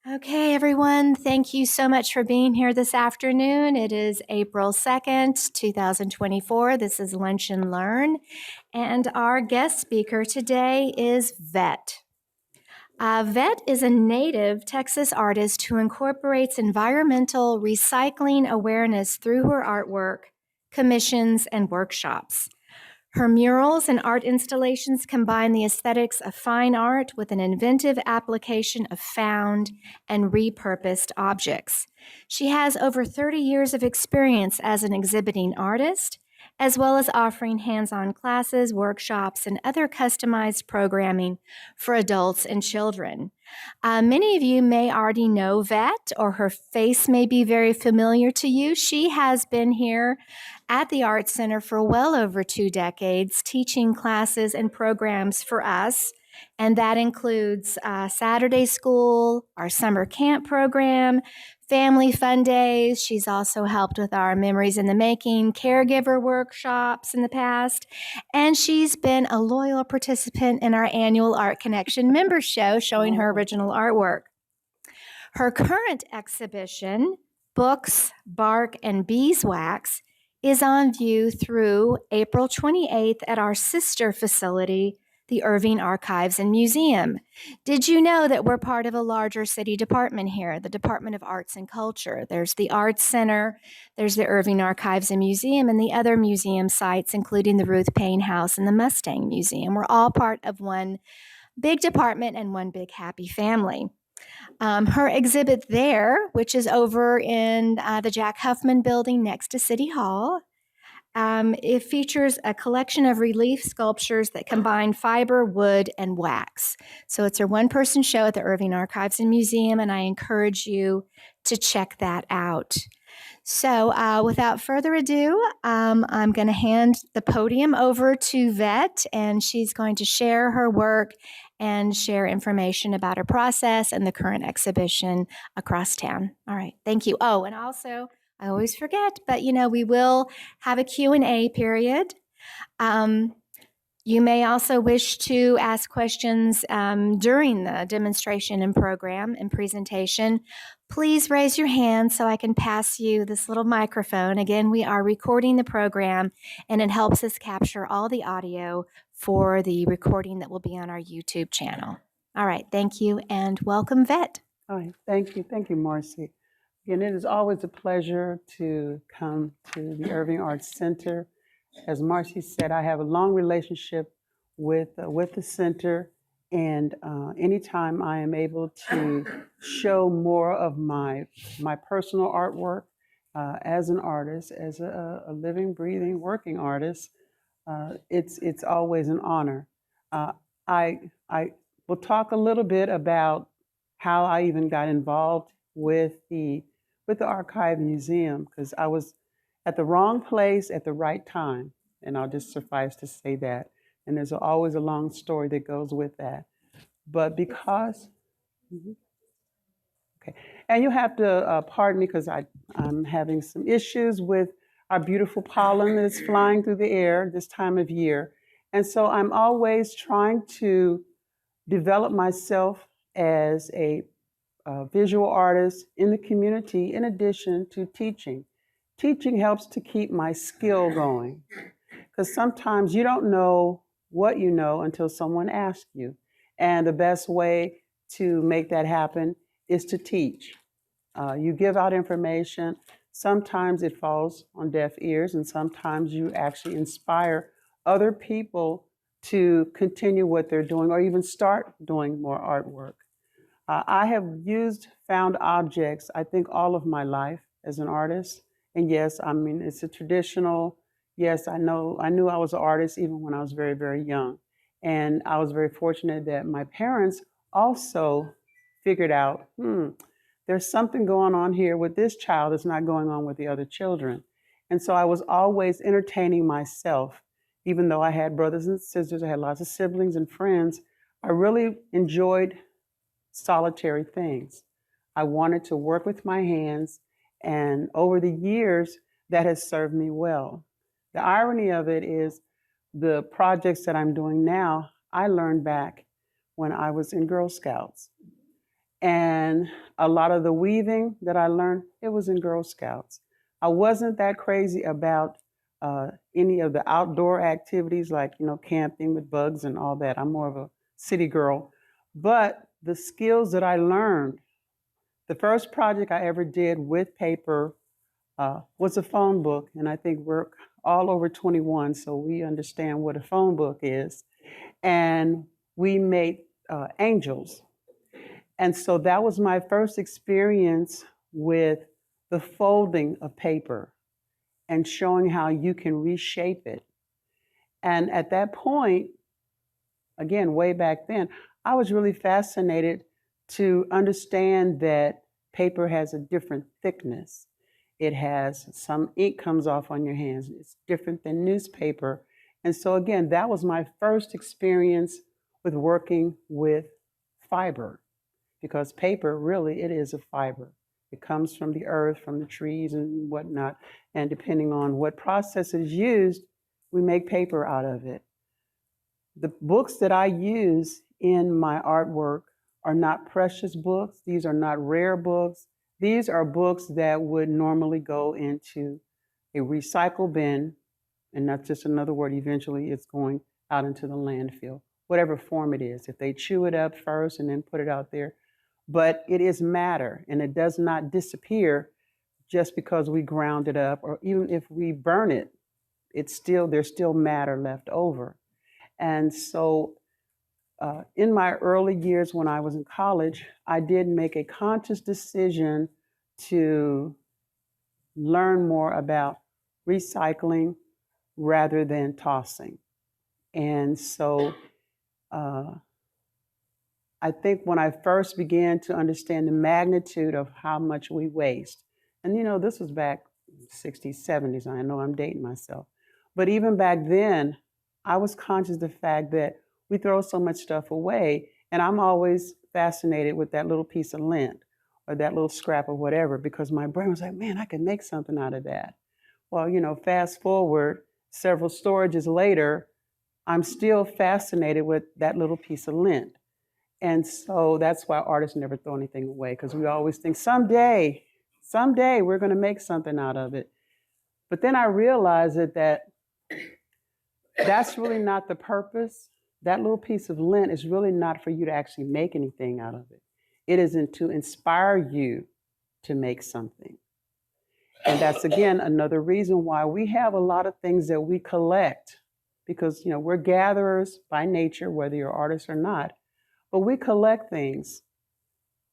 Okay, everyone, thank you so much for being here this afternoon. It is April 2nd, 2024. This is Lunch and Learn, and our guest speaker today is Vet. Vet is a native Texas artist who incorporates environmental recycling awareness through her artwork, commissions, and workshops. Her murals and art installations combine the aesthetics of fine art with an inventive application of found and repurposed objects. She has over 30 years of experience as an exhibiting artist, as well as offering hands-on classes, workshops, and other customized programming for adults and children. Many of you may already know Vet, or her face may be very familiar to you. She has been here at the Arts Center for well over 2 decades, teaching classes and programs for us. And that includes Saturday school, our summer camp program, family fun days. She's also helped with our Memories in the Making caregiver workshops in the past. And she's been a loyal participant in our annual Art Connection member show, showing her original artwork. Her current exhibition, Books, Bark, and Beeswax, is on view through April 28th at our sister facility, the Irving Archives and Museum. Did you know that we're part of a larger city department here, the Department of Arts and Culture? There's the Arts Center, there's the Irving Archives and Museum, and the other museum sites, including the Ruth Payne House and the Mustang Museum. We're all part of one big department and one big happy family. Her exhibit there, which is over in the Jack Huffman building next to City Hall, it features a collection of relief sculptures that combine fiber, wood, and wax. So it's a one-person show at the Irving Archives and Museum, and I encourage you to check that out. So without further ado, I'm going to hand the podium over to Vet, and she's going to share her work and share information about her process and the current exhibition across town. All right, thank you. Oh, and also, I always forget, but we will have a Q&A period. You may also wish to ask questions during the demonstration and program and presentation. Please raise your hand so I can pass you this little microphone. Again, we are recording the program, and it helps us capture all the audio for the recording that will be on our YouTube channel. All right, thank you, and welcome, Vet. All right, thank you, Marcy. Again, it is always a pleasure to come to the Irving Arts Center. As Marcy said, I have a long relationship with the center, and anytime I am able to show more of my personal artwork as an artist, as a living, breathing, working artist, it's always an honor. I will talk a little bit about how I even got involved with the Archive Museum, because I was at the wrong place at the right time, and I'll just suffice to say that. And there's always a long story that goes with that. But because, okay, and you have to pardon me because I'm having some issues with our beautiful pollen that's flying through the air this time of year. And so I'm always trying to develop myself as a visual artist in the community in addition to teaching. Teaching helps to keep my skill going, because sometimes you don't know what you know until someone asks you. And the best way to make that happen is to teach. You give out information. Sometimes it falls on deaf ears, and sometimes you actually inspire other people to continue what they're doing or even start doing more artwork. I have used found objects, I think, all of my life as an artist. And yes, I mean, it's a traditional, yes, I knew I was an artist even when I was very, very young. And I was very fortunate that my parents also figured out, there's something going on here with this child that's not going on with the other children. And so I was always entertaining myself, even though I had brothers and sisters, I had lots of siblings and friends. I really enjoyed solitary things. I wanted to work with my hands, and over the years, that has served me well. The irony of it is the projects that I'm doing now, I learned back when I was in Girl Scouts. And a lot of the weaving that I learned, it was in Girl Scouts. I wasn't that crazy about any of the outdoor activities like, camping with bugs and all that. I'm more of a city girl. But the skills that I learned, the first project I ever did with paper was a phone book. And I think we're all over 21, so we understand what a phone book is. And we made angels. And so that was my first experience with the folding of paper and showing how you can reshape it. And at that point, again, way back then, I was really fascinated to understand that paper has a different thickness. It has some ink comes off on your hands. It's different than newspaper. And so again, that was my first experience with working with fiber, because paper really, it is a fiber. It comes from the earth, from the trees and whatnot. And depending on what process is used, we make paper out of it. The books that I use in my artwork are not precious books. These are not rare books. These are books that would normally go into a recycle bin, and that's just another word. Eventually, it's going out into the landfill, whatever form it is. If they chew it up first and then put it out there. But it is matter, and it does not disappear just because we ground it up, or even if we burn it, there's still matter left over. And so in my early years when I was in college, I did make a conscious decision to learn more about recycling rather than tossing. And so I think when I first began to understand the magnitude of how much we waste, and this was back 60s, 70s, I know I'm dating myself, but even back then, I was conscious of the fact that we throw so much stuff away, and I'm always fascinated with that little piece of lint or that little scrap of whatever, because my brain was like, man, I can make something out of that. Well, fast forward several storages later, I'm still fascinated with that little piece of lint. And so that's why artists never throw anything away, because we always think someday we're going to make something out of it. But then I realized that that's really not the purpose. That little piece of lint is really not for you to actually make anything out of it. It isn't to inspire you to make something. And that's, again, another reason why we have a lot of things that we collect, because, we're gatherers by nature, whether you're artists or not, but we collect things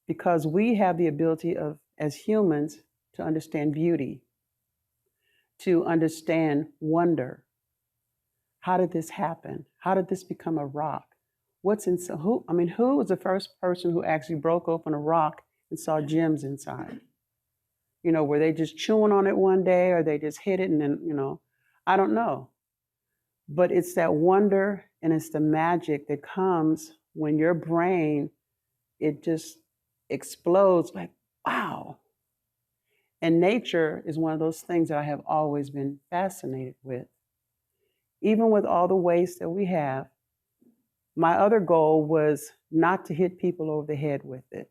because we have the ability of, as humans, to understand beauty, to understand wonder. How did this happen? How did this become a rock? Who was the first person who actually broke open a rock and saw gems inside? Were they just chewing on it one day, or they just hit it and then, I don't know. But it's that wonder and it's the magic that comes when your brain, it just explodes like, wow. And nature is one of those things that I have always been fascinated with. Even with all the waste that we have, my other goal was not to hit people over the head with it.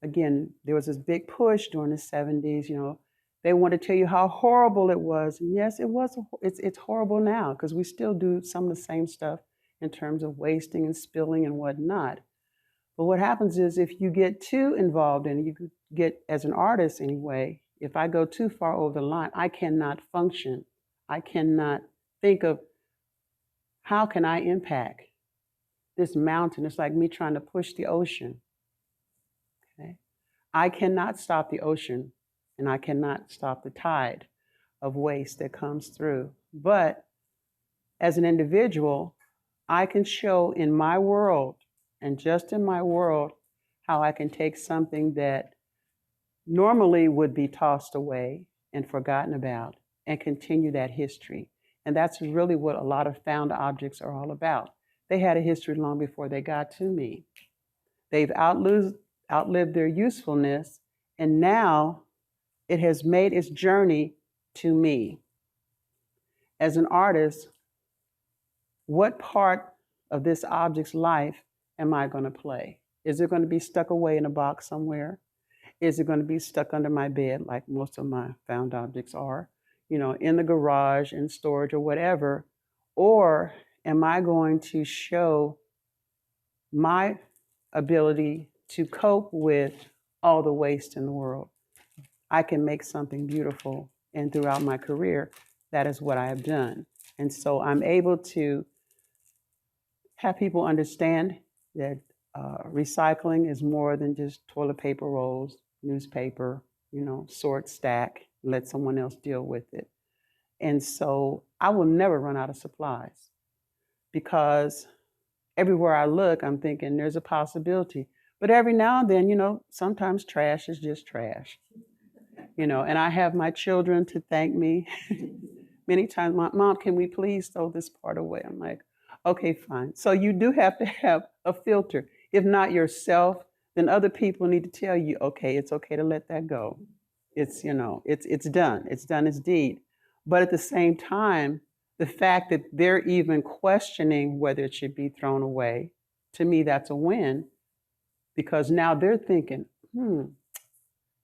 Again, there was this big push during the 70s, they want to tell you how horrible it was. And yes, it was. It's horrible now, because we still do some of the same stuff in terms of wasting and spilling and whatnot. But what happens is, if you get too involved in it, you could get, as an artist anyway, if I go too far over the line, I cannot function. I cannot think of how can I impact this mountain. It's like me trying to push the ocean. Okay? I cannot stop the ocean, and I cannot stop the tide of waste that comes through. But as an individual, I can show in my world, and just in my world, how I can take something that normally would be tossed away and forgotten about and continue that history. And that's really what a lot of found objects are all about. They had a history long before they got to me. They've outlived their usefulness, and now it has made its journey to me. As an artist, what part of this object's life am I going to play? Is it going to be stuck away in a box somewhere? Is it going to be stuck under my bed like most of my found objects are, in the garage, in storage or whatever? Or am I going to show my ability to cope with all the waste in the world? I can make something beautiful. And throughout my career, that is what I have done. And so I'm able to have people understand that recycling is more than just toilet paper rolls, newspaper, sort, stack, let someone else deal with it. And so I will never run out of supplies because everywhere I look, I'm thinking there's a possibility. But every now and then, sometimes trash is just trash. And I have my children to thank me many times. Mom, can we please throw this part away? I'm like, okay, fine. So you do have to have a filter. If not yourself, then other people need to tell you, okay, it's okay to let that go. It's done. It's done its deed. But at the same time, the fact that they're even questioning whether it should be thrown away, to me, that's a win, because now they're thinking,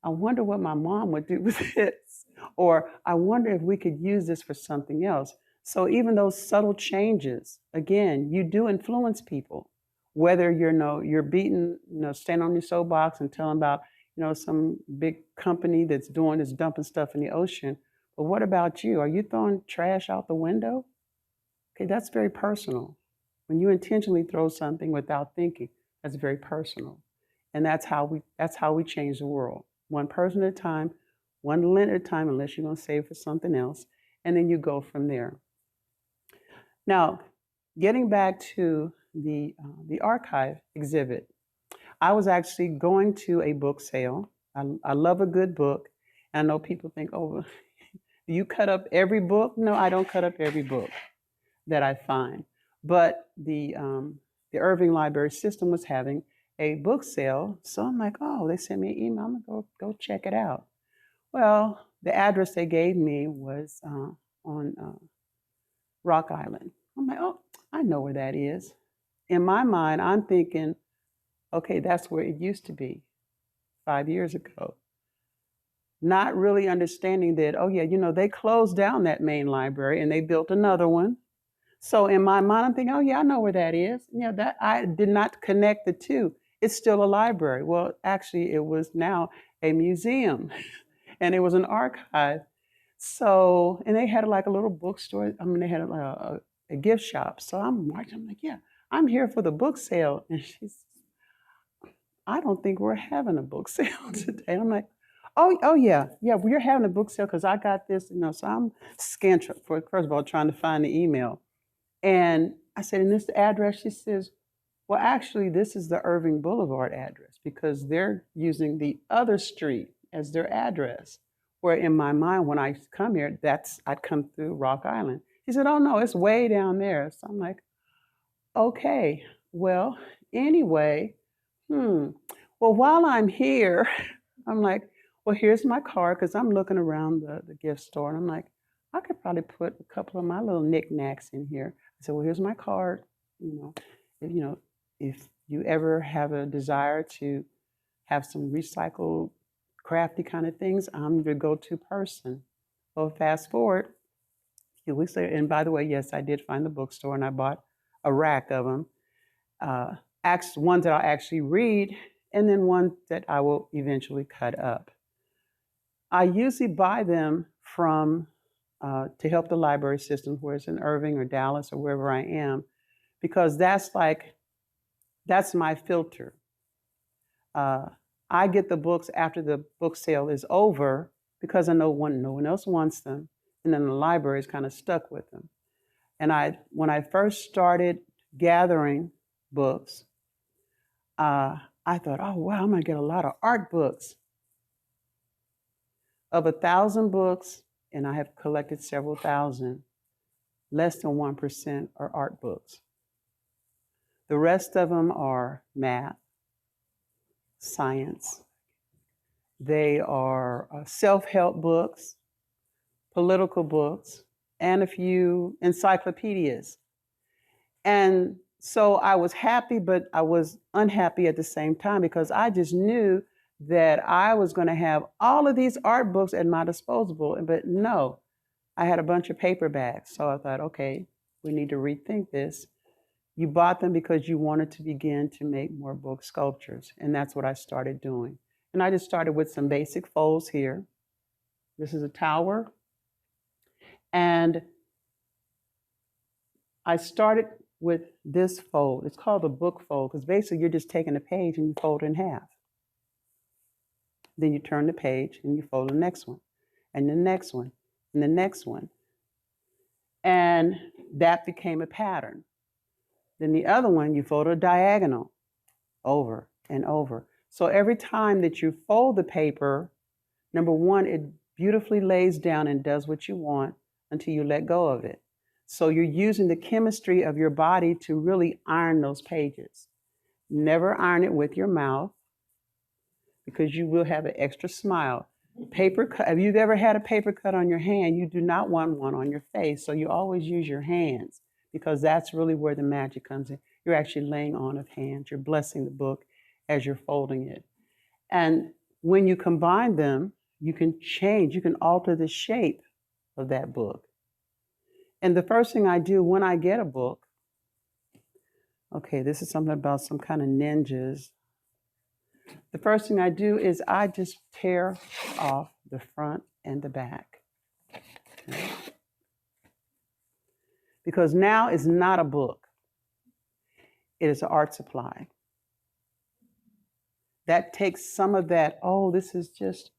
I wonder what my mom would do with this. Or I wonder if we could use this for something else. So even those subtle changes, again, you do influence people. Whether you're beaten, stand on your soapbox and tell them about, some big company that's dumping stuff in the ocean. But what about you? Are you throwing trash out the window? Okay, that's very personal. When you intentionally throw something without thinking, that's very personal. And that's how we change the world. One person at a time, one lint at a time, unless you're going to save for something else. And then you go from there. Now, getting back to the archive exhibit, I was actually going to a book sale. I love a good book. And I know people think, oh, do you cut up every book? No, I don't cut up every book that I find. But the Irving Library System was having a book sale. So I'm like, oh, they sent me an email. I'm going to go check it out. Well, the address they gave me was on Rock Island. I'm like, oh, I know where that is. In my mind, I'm thinking, okay, that's where it used to be 5 years ago. Not really understanding that, oh yeah, they closed down that main library and they built another one. So in my mind, I'm thinking, oh yeah, I know where that is. That I did not connect the two. It's still a library. Well, actually, it was now a museum and it was an archive. So, and they had like a little bookstore. I mean, they had a gift shop. So I'm watching, I'm like, yeah, I'm here for the book sale. And she's, I don't think we're having a book sale today. I'm like, oh yeah, we're having a book sale because I got this, so I'm scanning for, first of all, trying to find the email. And I said, and this the address? She says, well, actually, this is the Irving Boulevard address because they're using the other street as their address. Where in my mind, when I come here, I'd come through Rock Island. She said, oh no, it's way down there. So I'm like, okay, well, anyway, well, while I'm here, I'm like, well, here's my card, because I'm looking around the gift store, and I'm like, I could probably put a couple of my little knickknacks in here. I said, well, here's my card. If you ever have a desire to have some recycled, crafty kind of things, I'm your go-to person. Well, fast forward a few weeks later, and by the way, yes, I did find the bookstore, and I bought a rack of them. Ones that I'll actually read, and then one that I will eventually cut up. I usually buy them from to help the library system, where it's in Irving or Dallas or wherever I am, because that's my filter. I get the books after the book sale is over because I know no one else wants them, and then the library is kind of stuck with them. And when I first started gathering books, I thought, oh wow, I'm gonna get a lot of art books. Of 1,000 books, and I have collected several thousand, less than 1% are art books. The rest of them are math, science. They are self-help books, political books, and a few encyclopedias. And So I was happy, but I was unhappy at the same time because I just knew that I was going to have all of these art books at my disposal. But no, I had a bunch of paperbacks. So I thought, okay, we need to rethink this. You bought them because you wanted to begin to make more book sculptures. And that's what I started doing. And I just started with some basic folds here. This is a tower. And I started with this fold. It's called a book fold because basically you're just taking a page and you fold it in half. Then you turn the page and you fold the next one, and the next one, and the next one. And that became a pattern. Then the other one, you fold a diagonal over and over. So every time that you fold the paper, number one, it beautifully lays down and does what you want until you let go of it. So you're using the chemistry of your body to really iron those pages. Never iron it with your mouth because you will have an extra smile. Paper cut, if you've ever had a paper cut on your hand, you do not want one on your face. So you always use your hands because that's really where the magic comes in. You're actually laying on of hands. You're blessing the book as you're folding it. And when you combine them, you can change, you can alter the shape of that book. And the first thing I do when I get a book, okay, this is something about some kind of ninjas. The first thing I do is I just tear off the front and the back. Okay. Because now it's not a book. It is an art supply. That takes some of that, oh, this is just,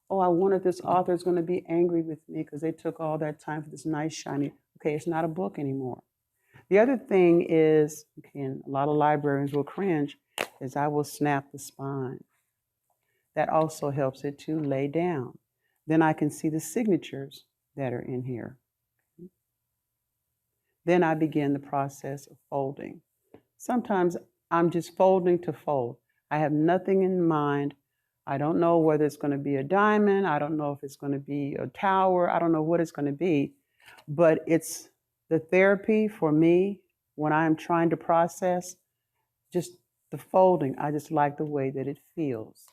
oh, I wonder if this author is going to be angry with me because they took all that time for this nice, shiny. Okay, it's not a book anymore. The other thing is, okay, and a lot of librarians will cringe, is I will snap the spine. That also helps it to lay down. Then I can see the signatures that are in here. Then I begin the process of folding. Sometimes I'm just folding to fold. I have nothing in mind. I don't know whether it's going to be a diamond. I don't know if it's going to be a tower. I don't know what it's going to be. But it's the therapy for me when I'm trying to process just the folding. I just like the way that it feels.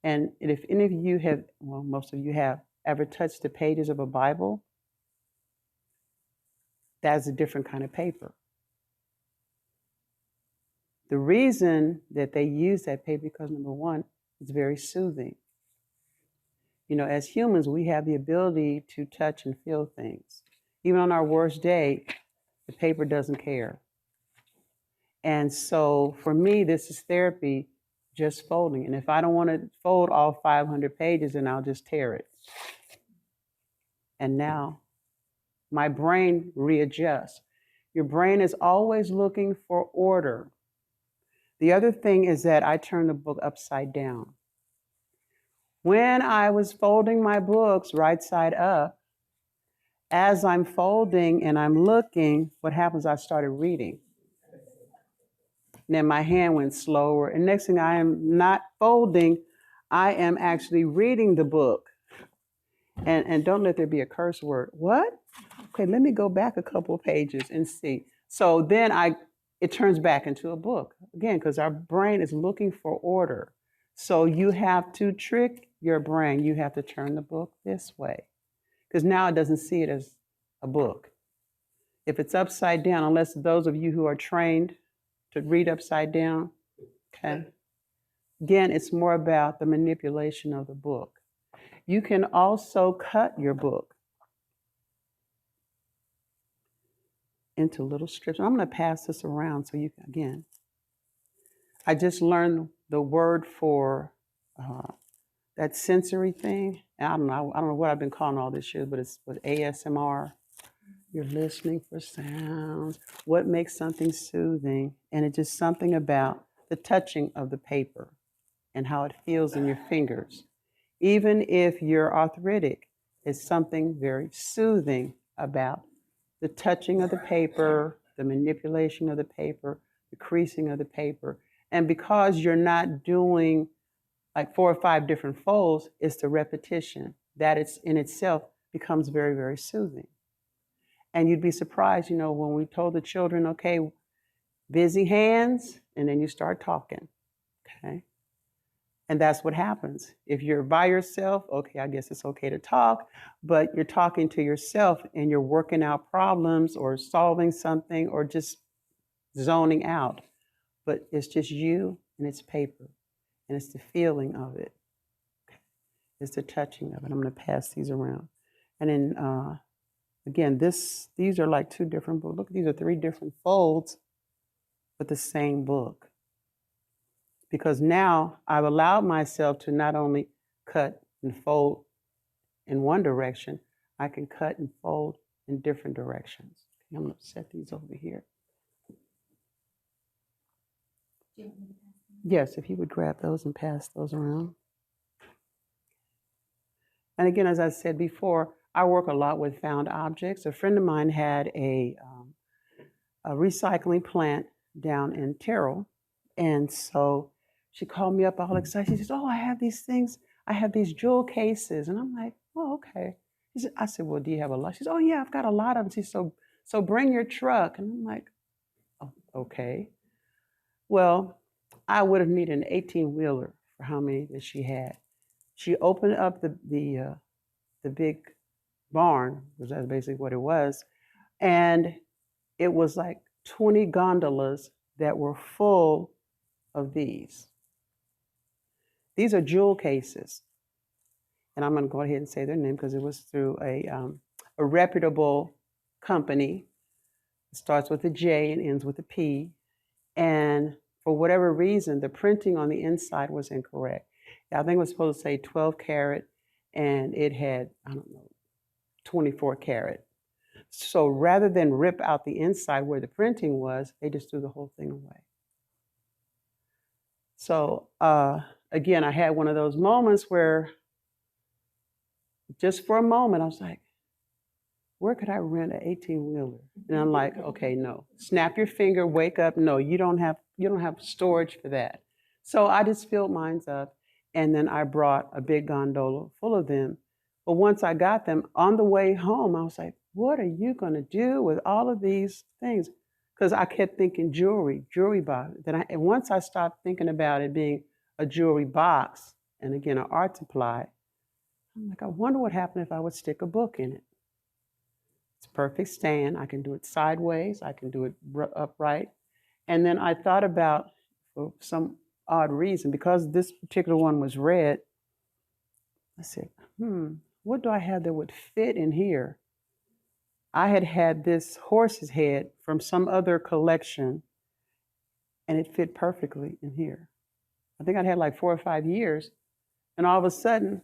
And if any of you have, well, most of you have ever touched the pages of a Bible, that's a different kind of paper. The reason that they use that paper because number one, it's very soothing. You know, as humans, we have the ability to touch and feel things. Even on our worst day, the paper doesn't care. And so for me, this is therapy, just folding. And if I don't want to fold all 500 pages, then I'll just tear it. And now my brain readjusts. Your brain is always looking for order. The other thing is that I turn the book upside down. When I was folding my books right side up, as I'm folding and I'm looking, what happens, I started reading. And then my hand went slower. And next thing, I am not folding, I am actually reading the book. And don't let there be a curse word. What? Okay, let me go back a couple of pages and see. So then it turns back into a book. Again, because our brain is looking for order. So you have to trick your brain. You have to turn the book this way. Because now it doesn't see it as a book. If it's upside down, unless those of you who are trained to read upside down, okay? Again, it's more about the manipulation of the book. You can also cut your book into little strips. I'm going to pass this around so you can, again, I just learned the word for that sensory thing. I don't know what I've been calling all this year, but it's with ASMR. You're listening for sounds. What makes something soothing? And it's just something about the touching of the paper and how it feels in your fingers. Even if you're arthritic, it's something very soothing about the touching of the paper, the manipulation of the paper, the creasing of the paper. And because you're not doing like 4 or 5 different folds, it's the repetition that it's in itself becomes very, very soothing. And you'd be surprised, when we told the children, okay, busy hands, and then you start talking, okay? And that's what happens. If you're by yourself, okay, I guess it's okay to talk, but you're talking to yourself and you're working out problems or solving something or just zoning out. But it's just you and it's paper and it's the feeling of it. It's the touching of it. I'm going to pass these around. And then again, these are like two different books. Look, these are 3 different folds with the same book. Because now I've allowed myself to not only cut and fold in one direction, I can cut and fold in different directions. Okay, I'm going to set these over here. Yes, if you would grab those and pass those around. And again, as I said before, I work a lot with found objects. A friend of mine had a recycling plant down in Terrell. And so she called me up all excited. She says, oh, I have these things. I have these jewel cases. And I'm like, oh, okay. I said, well, do you have a lot? She said, oh, yeah, I've got a lot of them. She said, so bring your truck. And I'm like, oh, okay. Well, I would have needed an 18-wheeler for how many that she had. She opened up the big barn, because that's basically what it was, and it was like 20 gondolas that were full of these. These are jewel cases, and I'm going to go ahead and say their name because it was through a reputable company. It starts with a J and ends with a P, and for whatever reason, the printing on the inside was incorrect. I think it was supposed to say 12 karat, and it had, I don't know, 24 karat. So rather than rip out the inside where the printing was, they just threw the whole thing away. So again, I had one of those moments where just for a moment, I was like, where could I rent an 18-wheeler? And I'm like, okay, no, snap your finger, wake up. No, you don't have storage for that. So I just filled mine up, and then I brought a big gondola full of them. But once I got them on the way home, I was like, what are you going to do with all of these things? Because I kept thinking jewelry box. And once I stopped thinking about it being a jewelry box and again, an art supply, I'm like, I wonder what happened if I would stick a book in it. It's a perfect stand. I can do it sideways. I can do it upright. And then I thought about, for some odd reason, because this particular one was red, I said, what do I have that would fit in here? I had this horse's head from some other collection, and it fit perfectly in here. I think I'd had like 4 or 5 years, and all of a sudden,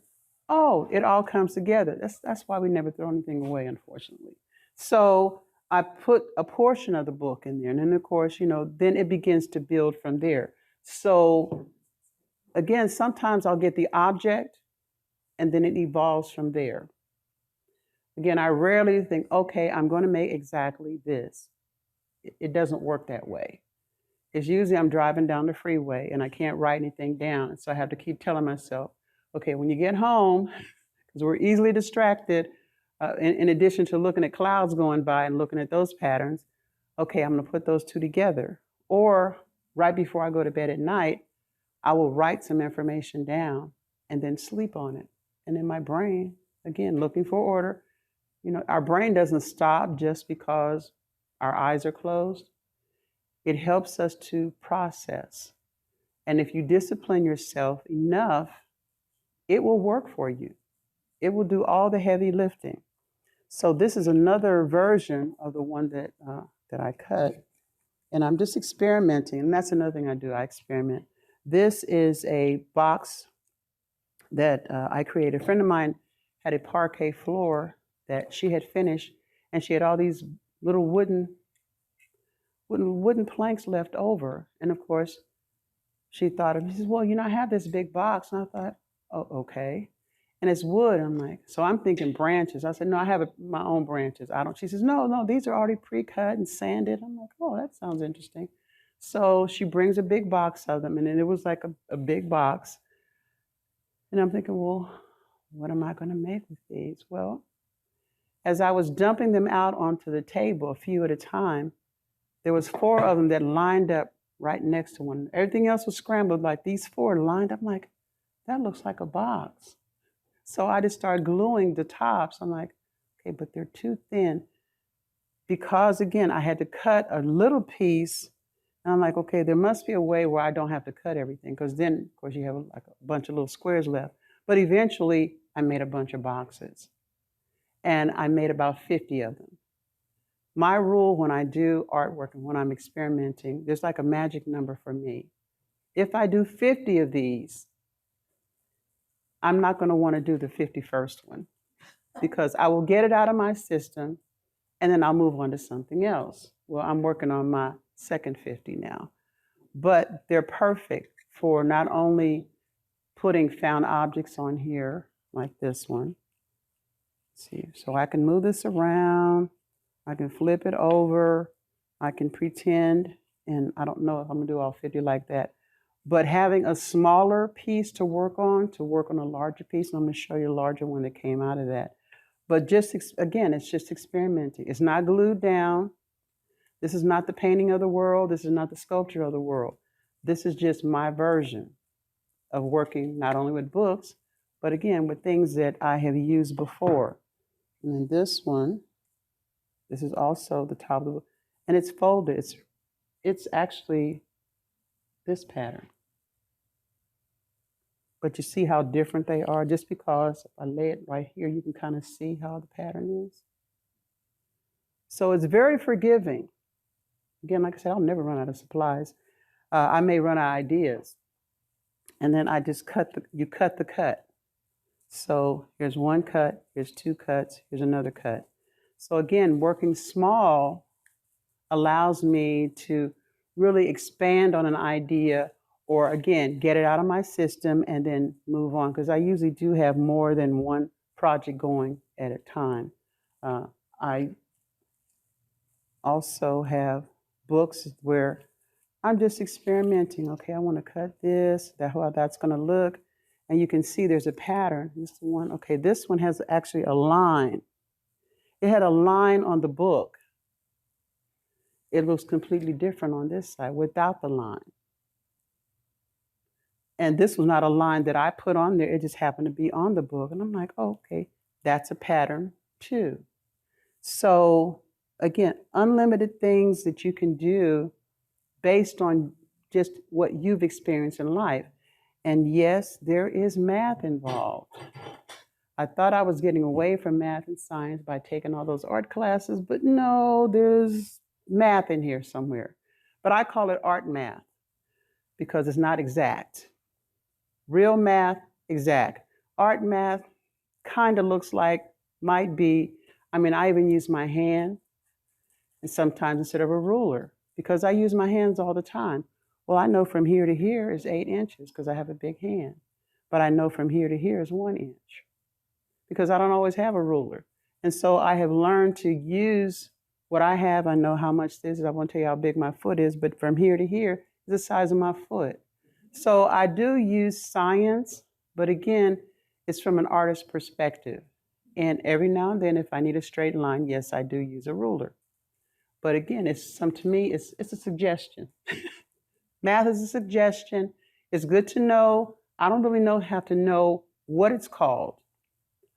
oh, it all comes together. That's why we never throw anything away, unfortunately. So I put a portion of the book in there, and then of course, then it begins to build from there. So again, sometimes I'll get the object, and then it evolves from there. Again, I rarely think, okay, I'm going to make exactly this. It doesn't work that way. It's usually I'm driving down the freeway and I can't write anything down. And so I have to keep telling myself, okay, when you get home, because we're easily distracted, in addition to looking at clouds going by and looking at those patterns, okay, I'm going to put those two together. Or right before I go to bed at night, I will write some information down and then sleep on it. And in my brain, again, looking for order, our brain doesn't stop just because our eyes are closed. It helps us to process. And if you discipline yourself enough, it will work for you. It will do all the heavy lifting. So this is another version of the one that I cut. And I'm just experimenting. And that's another thing I do. I experiment. This is a box that I created. A friend of mine had a parquet floor that she had finished, and she had all these little wooden planks left over. And of course, she thought of me. She says, well, I have this big box. And I thought, oh, okay. And it's wood. I'm like, so I'm thinking branches. I said, no, I have my own branches. I don't. She says, no, these are already pre-cut and sanded. I'm like, oh, that sounds interesting. So she brings a big box of them, and then it was like a big box. And I'm thinking, well, what am I going to make with these? Well, As I was dumping them out onto the table, a few at a time, there was 4 of them that lined up right next to one. Everything else was scrambled, like these 4 lined up. I'm like, that looks like a box. So I just started gluing the tops. I'm like, okay, but they're too thin. Because again, I had to cut a little piece. And I'm like, okay, there must be a way where I don't have to cut everything. Because then, of course, you have like a bunch of little squares left. But eventually, I made a bunch of boxes. And I made about 50 of them. My rule when I do artwork and when I'm experimenting, there's like a magic number for me. If I do 50 of these, I'm not going to want to do the 51st one because I will get it out of my system and then I'll move on to something else. Well, I'm working on my second 50 now, but they're perfect for not only putting found objects on here, like this one. Let's see, so I can move this around, I can flip it over, I can pretend, and I don't know if I'm gonna do all 50 like that, but having a smaller piece to work on a larger piece, and I'm gonna show you a larger one that came out of that. But just, again, it's just experimenting. It's not glued down. This is not the painting of the world. This is not the sculpture of the world. This is just my version of working not only with books, but again, with things that I have used before. And then this one, this is also the top of the book, and it's folded. It's actually this pattern. But you see how different they are just because if I lay it right here, you can kind of see how the pattern is. So it's very forgiving. Again, like I said, I'll never run out of supplies. I may run out of ideas. And then I just you cut the cut. So here's one cut, here's 2 cuts, here's another cut. So again, working small allows me to really expand on an idea or again, get it out of my system and then move on. Because I usually do have more than one project going at a time. I also have books where I'm just experimenting. Okay, I want to cut this, how that's going to look. And you can see there's a pattern. This one, okay, this one has actually a line. It had a line on the book. It looks completely different on this side without the line. And this was not a line that I put on there. It just happened to be on the book. And I'm like, oh, okay, that's a pattern too. So again, unlimited things that you can do based on just what you've experienced in life. And yes, there is math involved. I thought I was getting away from math and science by taking all those art classes, but no, there's math in here somewhere. But I call it art math because it's not exact. Real math, exact. Art math kind of looks like, might be, I even use my hand and sometimes instead of a ruler because I use my hands all the time. Well, I know from here to here is 8 inches because I have a big hand. But I know from here to here is 1 inch because I don't always have a ruler. And so I have learned to use what I have. I know how much this is. I won't tell you how big my foot is, but from here to here is the size of my foot. So I do use science, but again, it's from an artist's perspective. And every now and then, if I need a straight line, yes, I do use a ruler. But again, to me, it's a suggestion. Math is a suggestion. It's good to know. I don't really have to know what it's called.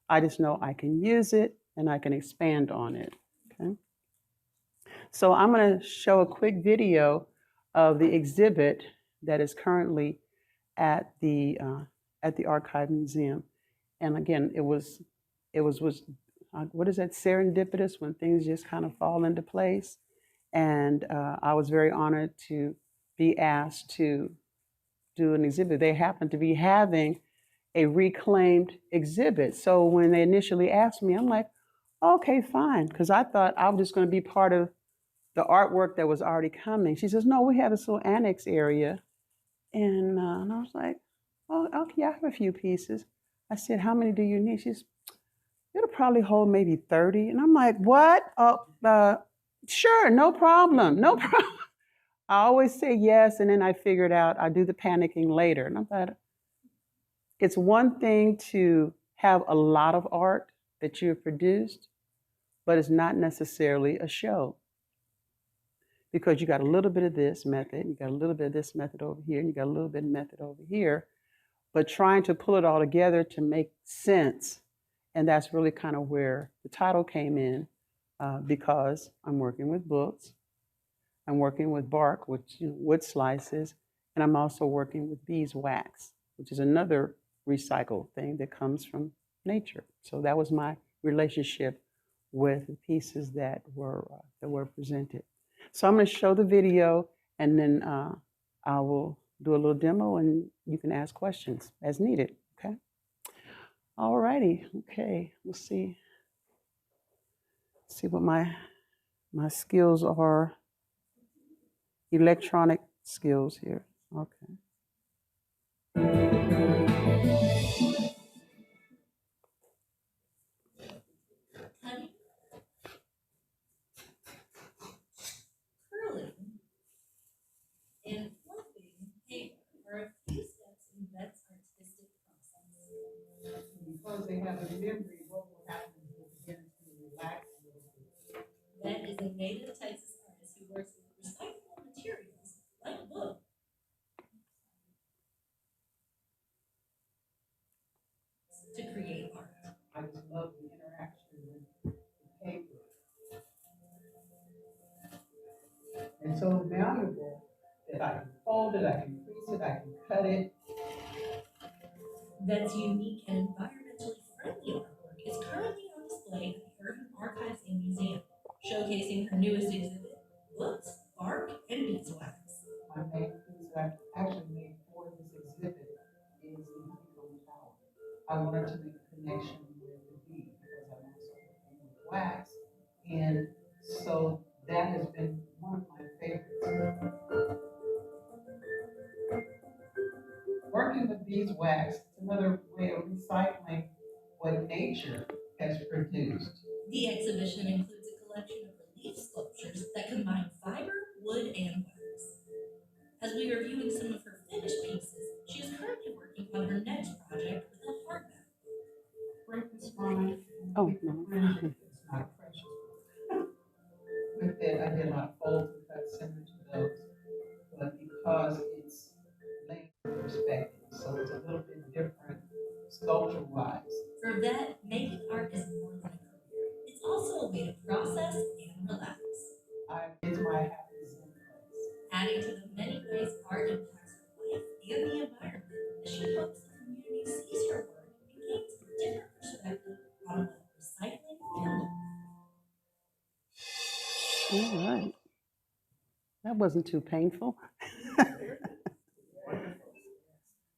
I just know I can use it and I can expand on it. Okay. So I'm going to show a quick video of the exhibit that is currently at the Archive Museum. And again, it was what is that, serendipitous, when things just kind of fall into place. And I was very honored to be asked to do an exhibit. They happened to be having a reclaimed exhibit. So when they initially asked me, I'm like, okay, fine, because I thought I was just going to be part of the artwork that was already coming. She says, no, we have this little annex area. And I was like, oh, okay, I have a few pieces. I said, how many do you need? She says, it'll probably hold maybe 30. And I'm like, what? Sure, no problem, no problem. I always say yes, and then I figured out I do the panicking later. And I thought, it's one thing to have a lot of art that you've produced, but it's not necessarily a show because you got a little bit of this method, you got a little bit of this method over here, and you got a little bit of method over here, but trying to pull it all together to make sense. And that's really kind of where the title came in, because I'm working with books, I'm working with bark, which wood slices, and I'm also working with beeswax, which is another recycled thing that comes from nature. So that was my relationship with the pieces that were presented. So I'm going to show the video, and then I will do a little demo, and you can ask questions as needed. Okay. All righty. Okay. We'll see what my skills are. Electronic skills here. Okay. Curling and flipping paper are a few steps in Vet's artistic process. Because they have a memory, what will happen is they'll begin to relax a little bit. Vet is a native Texas artist who works with recyclable materials like wood. To create art. I just love the interaction with the paper. And so valuable that I can fold it, I can crease it, I can cut it. Vet's unique and environmentally friendly artwork is currently on display at the Irving Archives Museum, showcasing her newest exhibit, books, bark, and beeswax. My main piece that I actually made for this exhibit is the honeycomb tower. I wanted to make a connection with the bee because I'm also working with wax. And so that has been one of my favorites. Working with beeswax is another way of recycling what nature has produced. The exhibition includes a collection of relief sculptures that combine fiber, wood, and wax. As we are viewing some of her finished pieces, she is currently working on her next project with a hardback. Break this fine. Oh, no. It's not precious. With it, I did a lot of folds and cuts similar to those, but because it's laid perspective, so it's a little bit different sculpture wise. For Vet, making art is more than a career. It's also a way to process and relax. It's my happy zone place. Adding to the many ways art impacts her life and the environment, as she hopes the community sees her work and gains a different perspective on what recycling can do. All right. That wasn't too painful.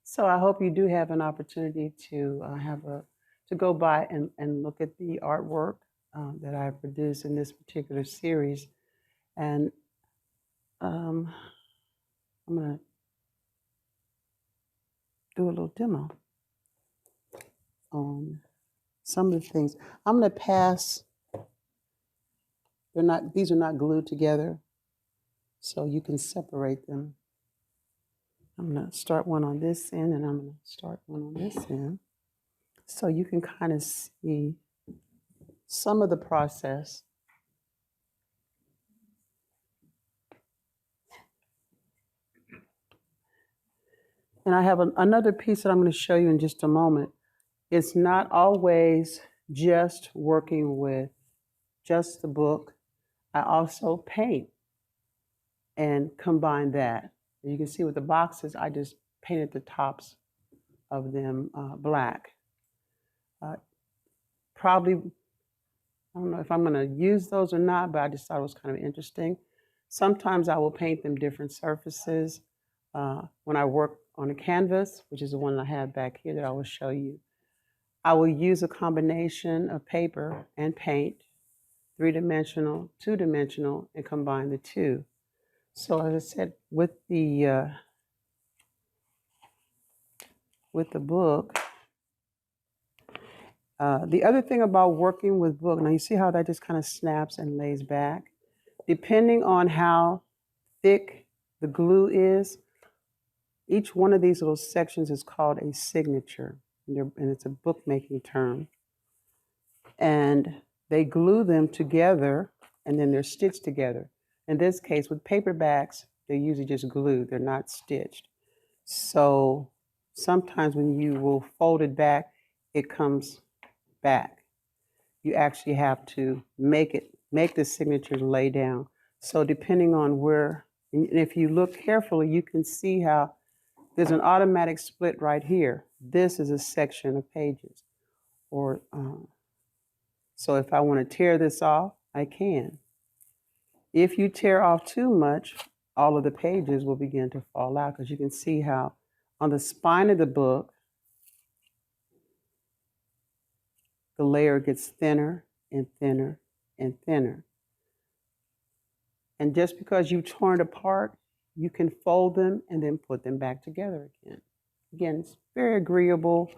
So I hope you do have an opportunity to to go by and look at the artwork that I produced in this particular series. And I'm going to do a little demo on some of the things. I'm going to pass. These are not glued together, so you can separate them. I'm going to start one on this end, and I'm going to start one on this end, so you can kind of see some of the process. And I have another piece that I'm going to show you in just a moment. It's not always just working with just the book. I also paint and combine that. You can see with the boxes, I just painted the tops of them black. Probably, I don't know if I'm going to use those or not, but I just thought it was kind of interesting. Sometimes I will paint them different surfaces. When I work on a canvas, which is the one I have back here that I will show you, I will use a combination of paper and paint, 3-dimensional, 2-dimensional, and combine the two. So as I said, with the book, the other thing about working with book, now you see how that just kind of snaps and lays back? Depending on how thick the glue is, each one of these little sections is called a signature, and it's a bookmaking term. And they glue them together and then they're stitched together. In this case, with paperbacks, they're usually just glued, they're not stitched. So sometimes when you will fold it back, it comes back. You actually have to make the signatures lay down. So depending on where, and if you look carefully, you can see how there's an automatic split right here. This is a section of pages. Or so if I want to tear this off, I can. If you tear off too much, all of the pages will begin to fall out, because you can see how on the spine of the book, the layer gets thinner and thinner and thinner. And just because you've torn it apart, you can fold them and then put them back together again. Again, it's very agreeable.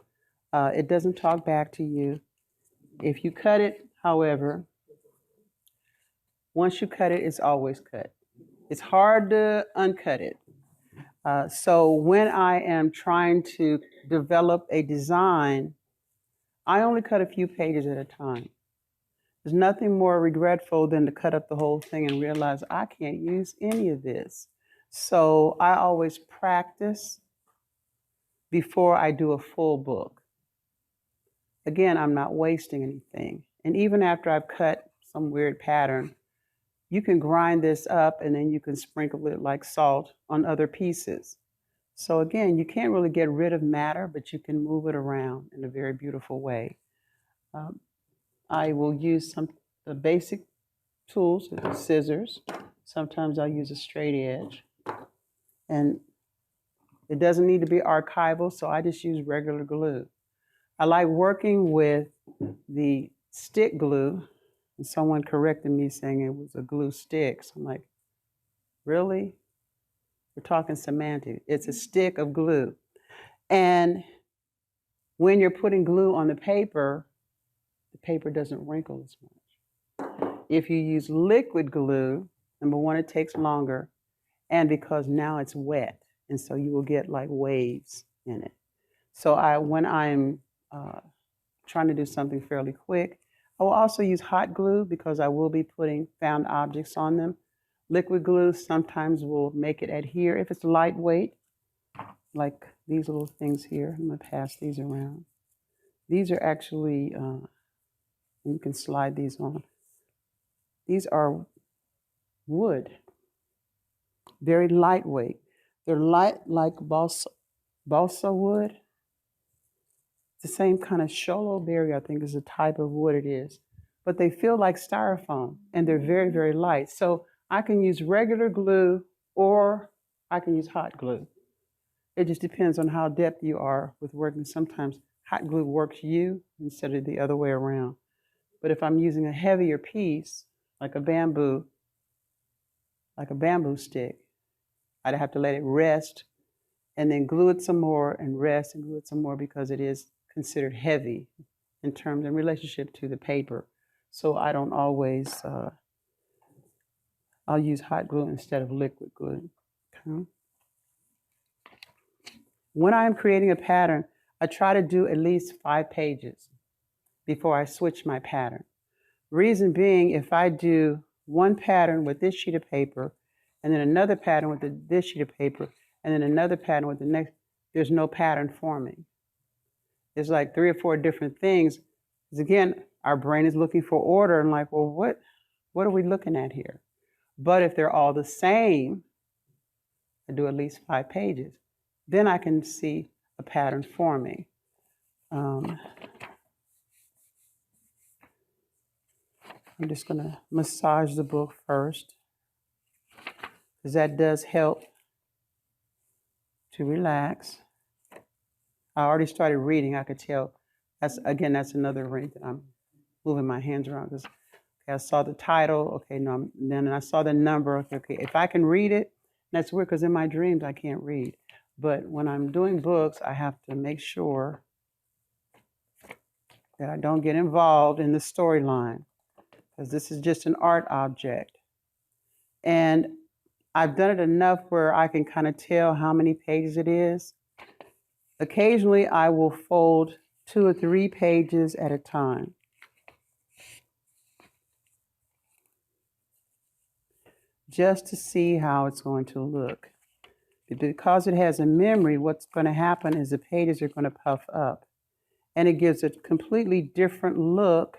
It doesn't talk back to you. If you cut it, however, once you cut it, it's always cut. It's hard to uncut it. So when I am trying to develop a design, I only cut a few pages at a time. There's nothing more regretful than to cut up the whole thing and realize I can't use any of this. So I always practice before I do a full book. Again, I'm not wasting anything. And even after I've cut some weird pattern, you can grind this up and then you can sprinkle it like salt on other pieces. So again, you can't really get rid of matter, but you can move it around in a very beautiful way. I will use the basic tools, scissors. Sometimes I'll use a straight edge. And it doesn't need to be archival, so I just use regular glue. I like working with the stick glue. And someone corrected me saying it was a glue stick. So I'm like, really? We're talking semantics. It's a stick of glue. And when you're putting glue on the paper doesn't wrinkle as much. If you use liquid glue, number one, it takes longer, and because now it's wet, and so you will get like waves in it. So when I'm trying to do something fairly quick, I will also use hot glue because I will be putting found objects on them. Liquid glue sometimes will make it adhere if it's lightweight, like these little things here. I'm going to pass these around. These are actually, you can slide these on. These are wood, very lightweight. They're light like balsa wood. The same kind of Sholo berry, I think, is the type of wood it is. But they feel like styrofoam, and they're very, very light. So I can use regular glue or I can use hot glue. It just depends on how adept you are with working. Sometimes hot glue works you instead of the other way around. But if I'm using a heavier piece, like a bamboo stick, I'd have to let it rest and then glue it some more and rest and glue it some more because it is considered heavy in terms and relationship to the paper. So I don't always, I'll use hot glue instead of liquid glue. Okay. When I'm creating a pattern, I try to do at least 5 pages before I switch my pattern. Reason being, if I do one pattern with this sheet of paper and then another pattern with this sheet of paper and then another pattern with the next, there's no pattern forming. It's like 3 or 4 different things. Because again, our brain is looking for order and like, well, what are we looking at here? But if they're all the same, I do at least 5 pages. Then I can see a pattern forming. I'm just going to massage the book first, because that does help to relax. I already started reading. I could tell. That's another ring that I'm moving my hands around, because I saw the title. Okay, no, then I saw the number. Okay, if I can read it, that's weird because in my dreams I can't read. But when I'm doing books, I have to make sure that I don't get involved in the storyline, because this is just an art object. And I've done it enough where I can kind of tell how many pages it is. Occasionally, I will fold 2 or 3 pages at a time. just to see how it's going to look. Because it has a memory, what's going to happen is the pages are going to puff up. And it gives a completely different look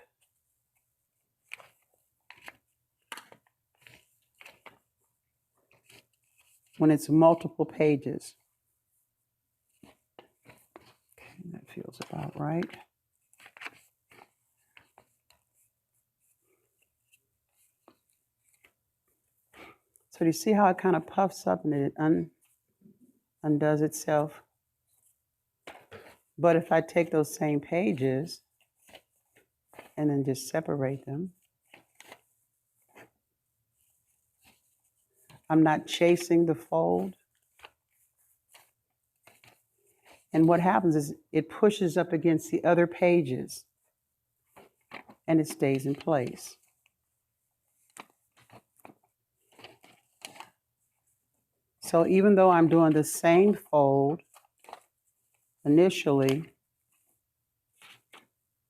when it's multiple pages. Okay, that feels about right. So do you see how it kind of puffs up and it undoes itself? But if I take those same pages and then just separate them, I'm not chasing the fold. And what happens is it pushes up against the other pages and it stays in place. So even though I'm doing the same fold initially,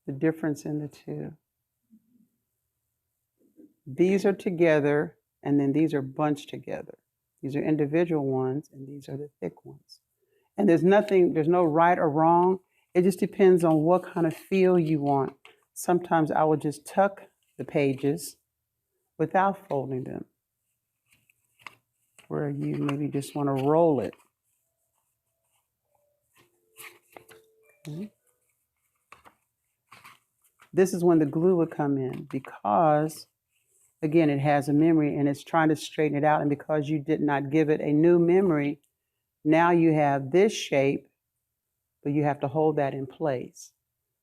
the difference in the two. These are together and then these are bunched together. These are individual ones and these are the thick ones. And there's no right or wrong. It just depends on what kind of feel you want. Sometimes I will just tuck the pages without folding them, where you maybe just want to roll it. Okay. This is when the glue would come in because, again, it has a memory and it's trying to straighten it out. And because you did not give it a new memory, now you have this shape, but you have to hold that in place.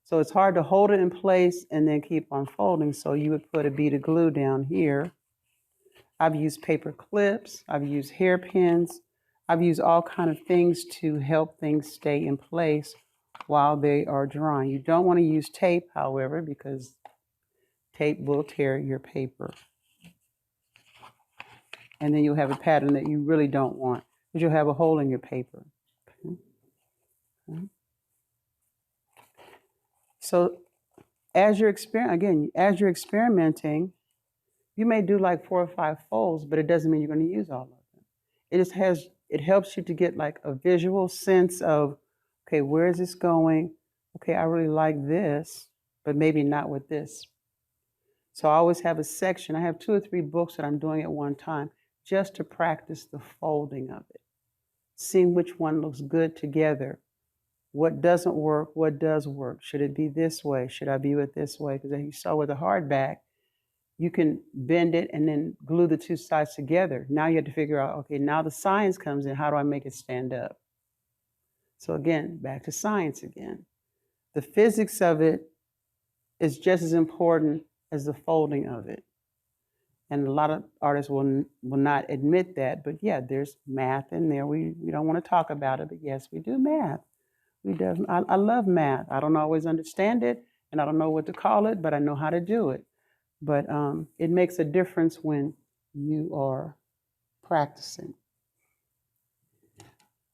So it's hard to hold it in place and then keep on folding. So you would put a bead of glue down here. I've used paper clips. I've used hairpins. I've used all kinds of things to help things stay in place while they are drying. You don't want to use tape, however, because tape will tear your paper. And then you'll have a pattern that you really don't want, because you'll have a hole in your paper. Okay. Okay. So as you're experimenting, you may do like 4 or 5 folds, but it doesn't mean you're going to use all of them. It helps you to get like a visual sense of, okay, where is this going? Okay, I really like this, but maybe not with this. So I always have a section. I have 2 or 3 books that I'm doing at one time just to practice the folding of it, seeing which one looks good together. What doesn't work, what does work? Should it be this way? Should I view it this way? Because as you saw with the hardback, you can bend it and then glue the 2 sides together. Now you have to figure out, okay, now the science comes in. How do I make it stand up? So again, back to science again. The physics of it is just as important as the folding of it. And a lot of artists will not admit that, but yeah, there's math in there. We don't want to talk about it, but yes, we do math. I love math. I don't always understand it, and I don't know what to call it, but I know how to do it. But it makes a difference when you are practicing.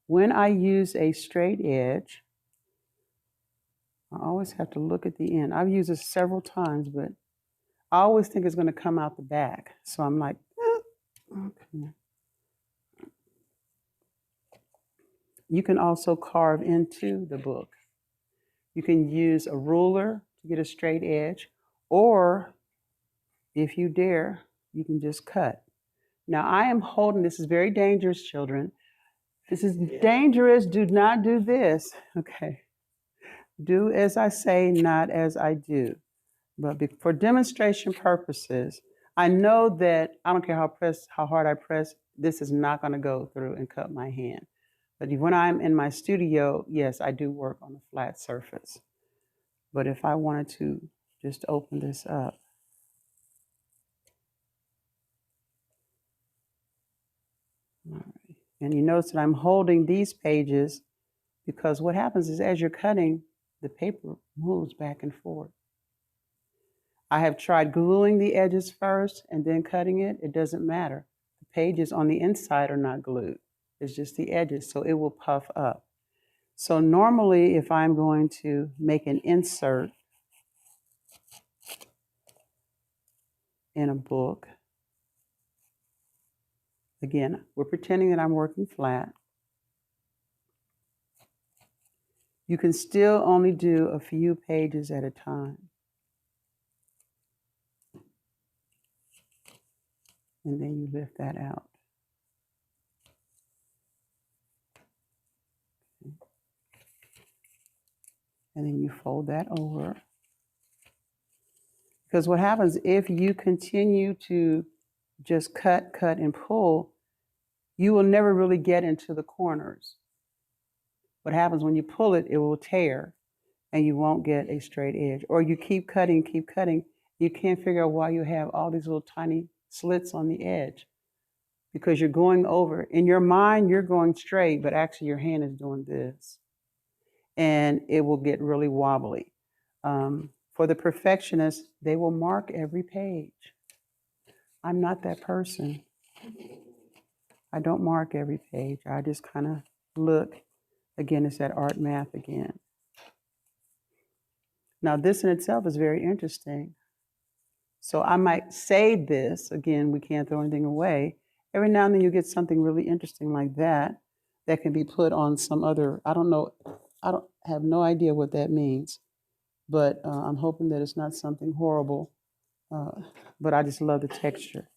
When I use a straight edge, I always have to look at the end. I've used it several times, but I always think it's going to come out the back. So I'm like, okay. You can also carve into the book. You can use a ruler to get a straight edge, or if you dare, you can just cut. Now I am holding, this is very dangerous, children. This is dangerous. Do not do this. Okay. Do as I say, not as I do. But for demonstration purposes, I know that I don't care how hard I press, this is not going to go through and cut my hand. But when I'm in my studio, yes, I do work on a flat surface. But if I wanted to just open this up, all right. And you notice that I'm holding these pages because what happens is as you're cutting, the paper moves back and forth. I have tried gluing the edges first and then cutting it. It doesn't matter. The pages on the inside are not glued. It's just the edges, so it will puff up. So normally, if I'm going to make an insert in a book, Again, we're pretending that I'm working flat. You can still only do a few pages at a time. And then you lift that out. And then you fold that over. Because what happens if you continue to just cut, and pull, you will never really get into the corners. What happens when you pull it, it will tear and you won't get a straight edge. Or you keep cutting, you can't figure out why you have all these little tiny slits on the edge because you're going over. In your mind, you're going straight, but actually your hand is doing this. And it will get really wobbly. For the perfectionists, they will mark every page. I'm not that person. I don't mark every page. I just kind of look. Again, it's that art math again. Now, this in itself is very interesting. So I might say this, again, we can't throw anything away. Every now and then you get something really interesting like that can be put on some other, I don't know, I don't have no idea what that means, but I'm hoping that it's not something horrible, but I just love the texture.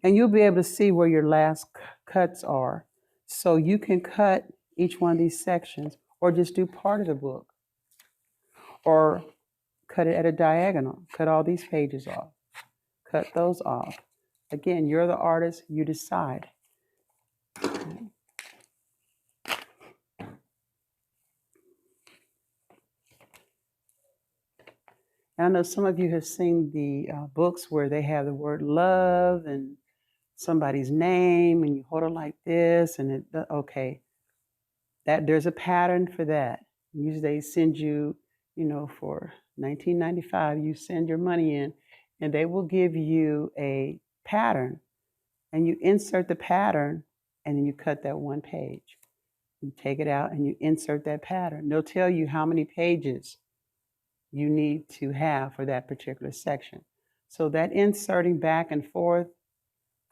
And you'll be able to see where your last cuts are. So you can cut each one of these sections or just do part of the book or cut it at a diagonal, cut all these pages off, cut those off. Again, you're the artist, you decide. And I know some of you have seen the books where they have the word love and somebody's name and you hold it like this and it, okay, that there's a pattern for that. Usually they send you, for $19.95, you send your money in and they will give you a pattern and you insert the pattern and then you cut that one page. You take it out and you insert that pattern. They'll tell you how many pages you need to have for that particular section. So that inserting back and forth,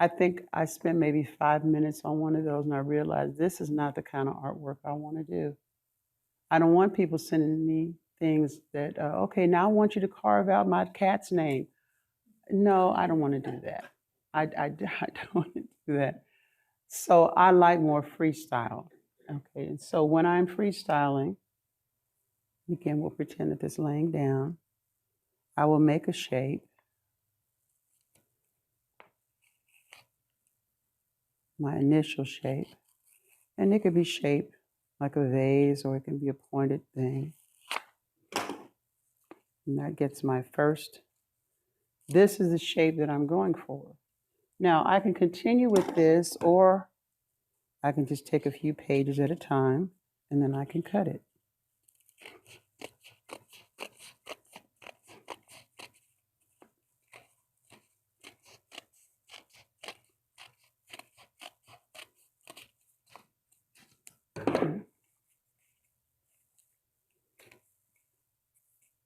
I think I spent maybe 5 minutes on one of those and I realized this is not the kind of artwork I want to do. I don't want people sending me things that, okay, now I want you to carve out my cat's name. No, I don't want to do that. I don't want to do that. So I like more freestyle. Okay, and so when I'm freestyling, again, we'll pretend that it's laying down. I will make a shape. My initial shape. And it could be shaped like a vase or it can be a pointed thing. And that gets my first. This is the shape that I'm going for. Now I can continue with this or I can just take a few pages at a time and then I can cut it.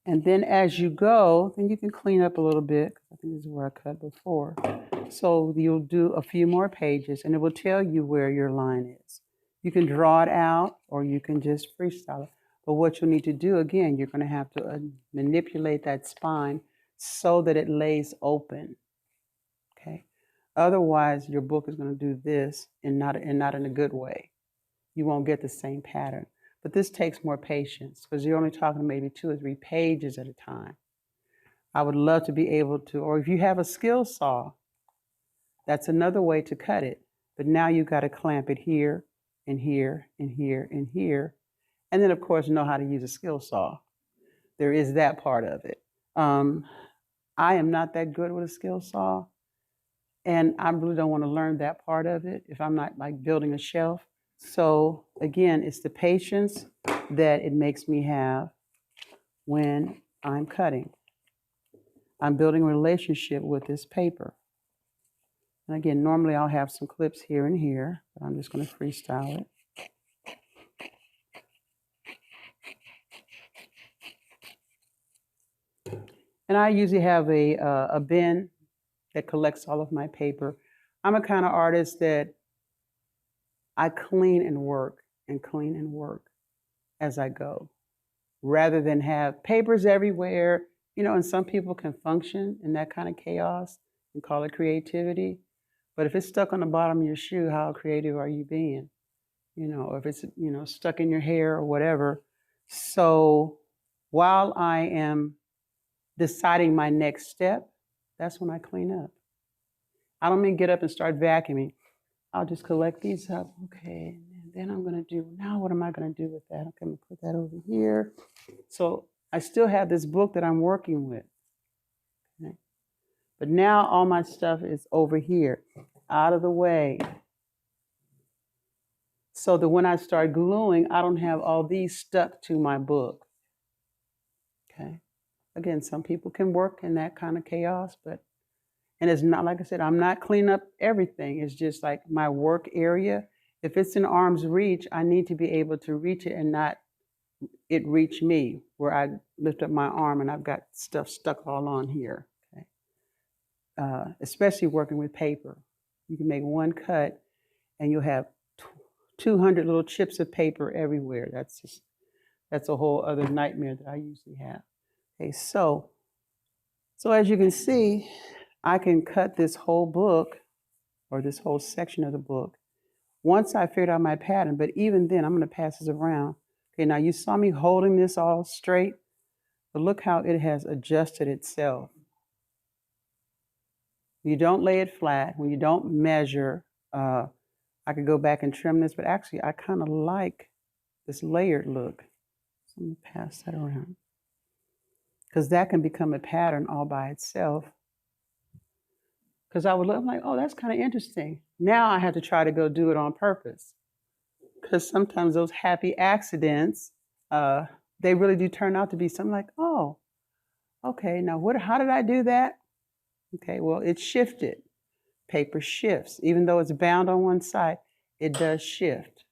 And then as you go, then you can clean up a little bit. I think this is where I cut before. So you'll do a few more pages and it will tell you where your line is. You can draw it out or you can just freestyle it. But what you'll need to do, again, you're going to have to manipulate that spine so that it lays open. Okay. Otherwise, your book is going to do this and not in a good way. You won't get the same pattern. But this takes more patience because you're only talking maybe 2 or 3 pages at a time. I would love to be able to, or if you have a skill saw, that's another way to cut it. But now you've got to clamp it here and here and here and here. And then, of course, know how to use a skill saw. There is that part of it. I am not that good with a skill saw. And I really don't want to learn that part of it if I'm not like building a shelf. So again, it's the patience that it makes me have when I'm cutting. I'm building a relationship with this paper. And again, normally I'll have some clips here and here, but I'm just going to freestyle it. And I usually have a bin that collects all of my paper. I'm a kind of artist that I clean and work as I go, rather than have papers everywhere, and some people can function in that kind of chaos and call it creativity. But if it's stuck on the bottom of your shoe, how creative are you being? Or if it's, stuck in your hair or whatever. So while I am deciding my next step, that's when I clean up. I don't mean get up and start vacuuming. I'll just collect these up. Okay, and then I'm gonna do, now what am I gonna do with that? Okay, I'm gonna put that over here. So I still have this book that I'm working with. Okay? But now all my stuff is over here, out of the way. So that when I start gluing, I don't have all these stuck to my book. Okay. Again, some people can work in that kind of chaos, and it's not, like I said, I'm not cleaning up everything. It's just like my work area. If it's in arm's reach, I need to be able to reach it and not it reach me, where I lift up my arm and I've got stuff stuck all on here. Okay. Especially working with paper. You can make one cut and you'll have 200 little chips of paper everywhere. That's a whole other nightmare that I usually have. Okay, so as you can see, I can cut this whole book or this whole section of the book once I figured out my pattern. But even then, I'm going to pass this around. Okay, now you saw me holding this all straight, but look how it has adjusted itself. You don't lay it flat. When you don't measure, I could go back and trim this, but actually I kind of like this layered look. So I'm going to pass that around, because that can become a pattern all by itself. Because I would look, I'm like, oh, that's kind of interesting. Now I have to try to go do it on purpose. Because sometimes those happy accidents, they really do turn out to be something like, oh, okay, now how did I do that? Okay, well, it shifted. Paper shifts. Even though it's bound on one side, it does shift.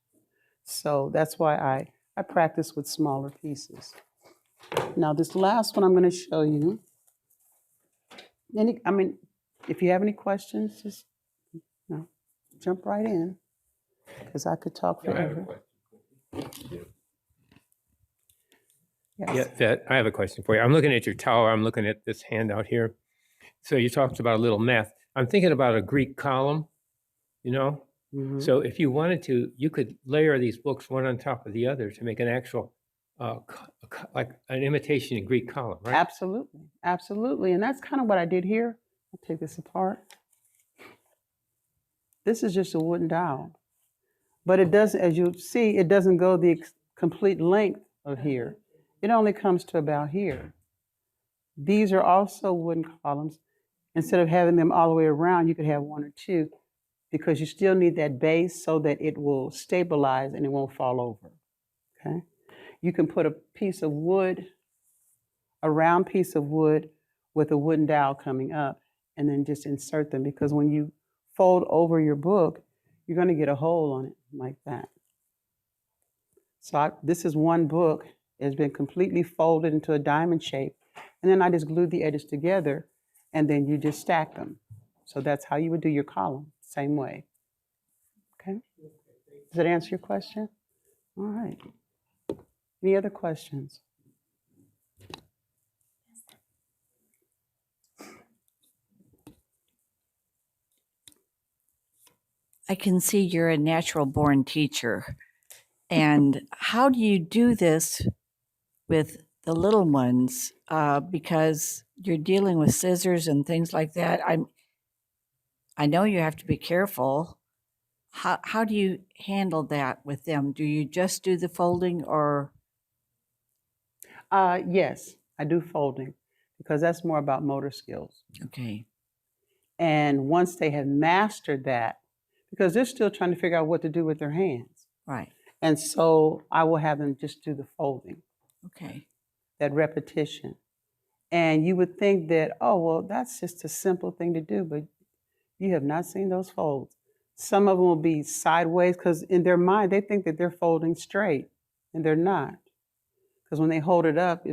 So that's why I practice with smaller pieces. Now, this last one I'm going to show you. If you have any questions, just jump right in, because I could talk forever. Yes. Yeah, I have a question for you. I'm looking at your tower. I'm looking at this handout here. So you talked about a little math. I'm thinking about a Greek column, Mm-hmm. So if you wanted to, you could layer these books one on top of the other to make an actual, like an imitation Greek column, right? Absolutely. Absolutely. And that's kind of what I did here. I'll take this apart. This is just a wooden dowel. But it doesn't, as you see, it doesn't go the complete length of here. It only comes to about here. These are also wooden columns. Instead of having them all the way around, you could have one or two, because you still need that base so that it will stabilize and it won't fall over. Okay? You can put a piece of wood, a round piece of wood with a wooden dowel coming up, and then just insert them, because when you fold over your book, you're going to get a hole on it like that. So this is one book. It's been completely folded into a diamond shape, and then I just glued the edges together, and then you just stack them. So that's how you would do your column, same way. Okay? Does that answer your question? All right. Any other questions? I can see you're a natural born teacher. And how do you do this with the little ones? Because you're dealing with scissors and things like that. I know you have to be careful. How do you handle that with them? Do you just do the folding, or? Yes, I do folding, because that's more about motor skills. Okay. And once they have mastered that, because they're still trying to figure out what to do with their hands. Right. And so I will have them just do the folding. Okay. That repetition. And you would think that, oh, well, that's just a simple thing to do, but you have not seen those folds. Some of them will be sideways, because in their mind, they think that they're folding straight, and they're not. Because when they hold it up,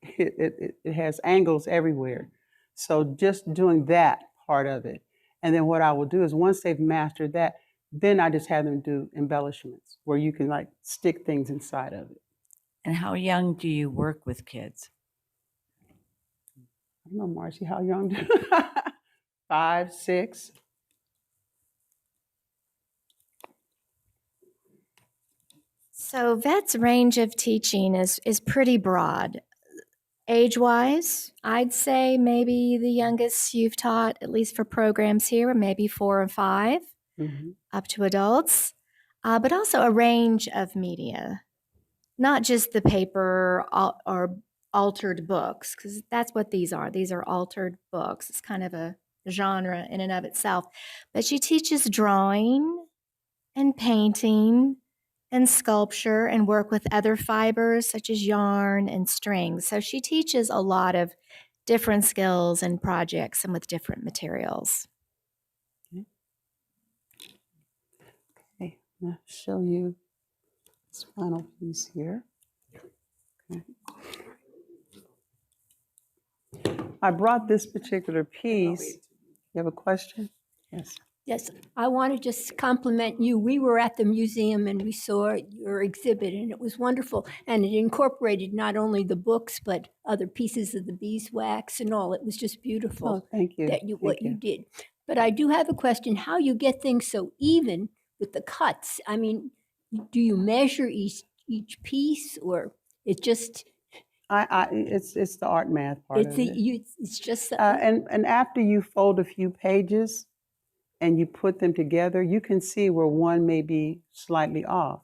it has angles everywhere. So just doing that part of it. And then what I will do is, once they've mastered that, Then I just have them do embellishments where you can like stick things inside of it. And how young do you work with kids? I don't know, Marcy, how young do 5, 6? So vet's range of teaching is pretty broad. Age-wise, I'd say maybe the youngest you've taught, at least for programs here, are maybe 4 or 5, up to adults, but also a range of media, not just the paper or altered books, because that's what these are. These are altered books. It's kind of a genre in and of itself. But she teaches drawing and painting and sculpture and work with other fibers such as yarn and strings. So she teaches a lot of different skills and projects and with different materials. Okay, I'll show you this final piece here. Okay. I brought this particular piece. You have a question? Yes. Yes, I want to just compliment you. We were at the museum and we saw your exhibit, and it was wonderful. And it incorporated not only the books, but other pieces of the beeswax and all. It was just beautiful Oh, thank you. that you Thank what you did. But I do have a question: how you get things so even with the cuts? I mean, do you measure each piece, or it just It's the art math part it's of it. it's just And after you fold a few pages and you put them together, you can see where one may be slightly off.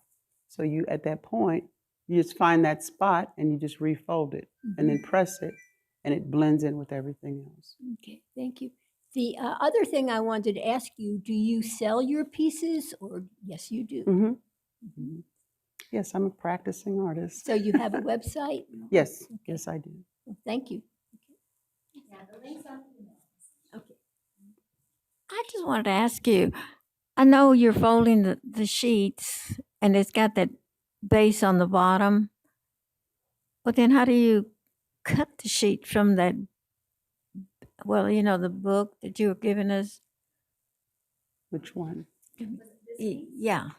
So you, at that point, you just find that spot and you just refold it and then press it, and it blends in with everything else. Okay, thank you. The other thing I wanted to ask you, do you sell your pieces or yes, you do? Mhm. Yes, I'm a practicing artist. So you have a website? Yes, yes, I do. Thank you. Okay. I just wanted to ask you, I know you're folding the sheets and it's got that base on the bottom, but then how do you cut the sheet from that, well, you know, the book that you were giving us? Which one? Yeah.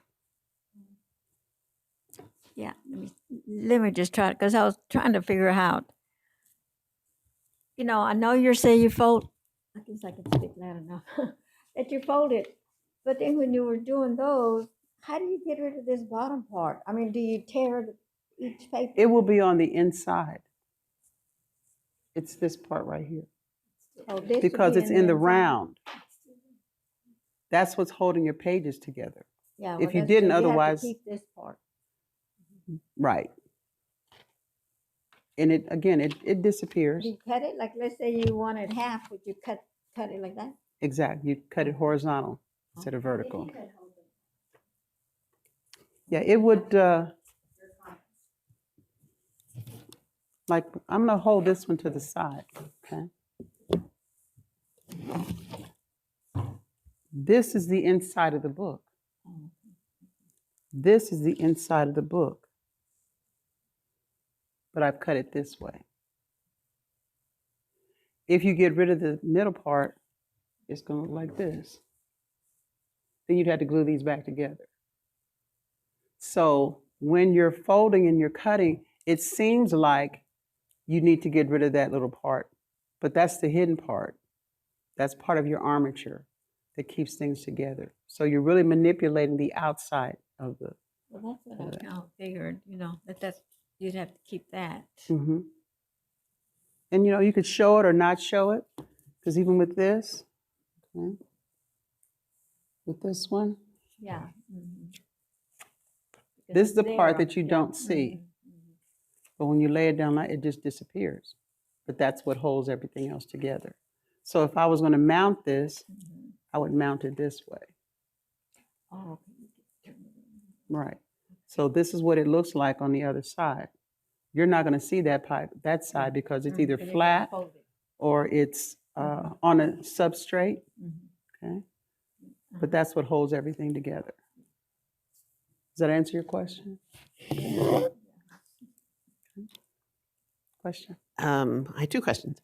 Yeah, let me just try, because I was trying to figure out, you know, I know you're saying you fold, I guess I can speak loud enough, that you fold it, but then when you were doing those, how do you get rid of this bottom part? I mean, do you tear each paper? It will be on the inside. It's this part right here. Oh, this would Because be it's in the inside? round. That's what's holding your pages together. Yeah, if you that's- didn't, so have to otherwise- keep this part. Right. And it, again, it disappears. Do you cut it? Like, let's say you wanted half, would you cut it like that? Exactly. You cut it horizontal instead of vertical. Yeah, it would, like, I'm going to hold this one to the side, okay? This is the inside of the book. This is the inside of the book. But I've cut it this way. If you get rid of the middle part, it's going to look like this. Then you'd have to glue these back together. So when you're folding and you're cutting, it seems like you need to get rid of that little part, but that's the hidden part. That's part of your armature that keeps things together. So you're really manipulating the outside of the. Well, that's what I kind of figured, you know, that's, you'd have to keep that. Mm-hmm. And you know, you could show it or not show it, because even with this, okay, with this one, Yeah. Mhm. Because this is the it's part there, that you yeah, don't see. But when you lay it down, it just disappears. But that's what holds everything else together. So if I was going to mount this, I would mount it this way. Oh, Right. So this is what it looks like on the other side. You're not going to see that side because it's either flat or it's on a substrate. Okay. But that's what holds everything together. Does that answer your question? Question? I have two questions.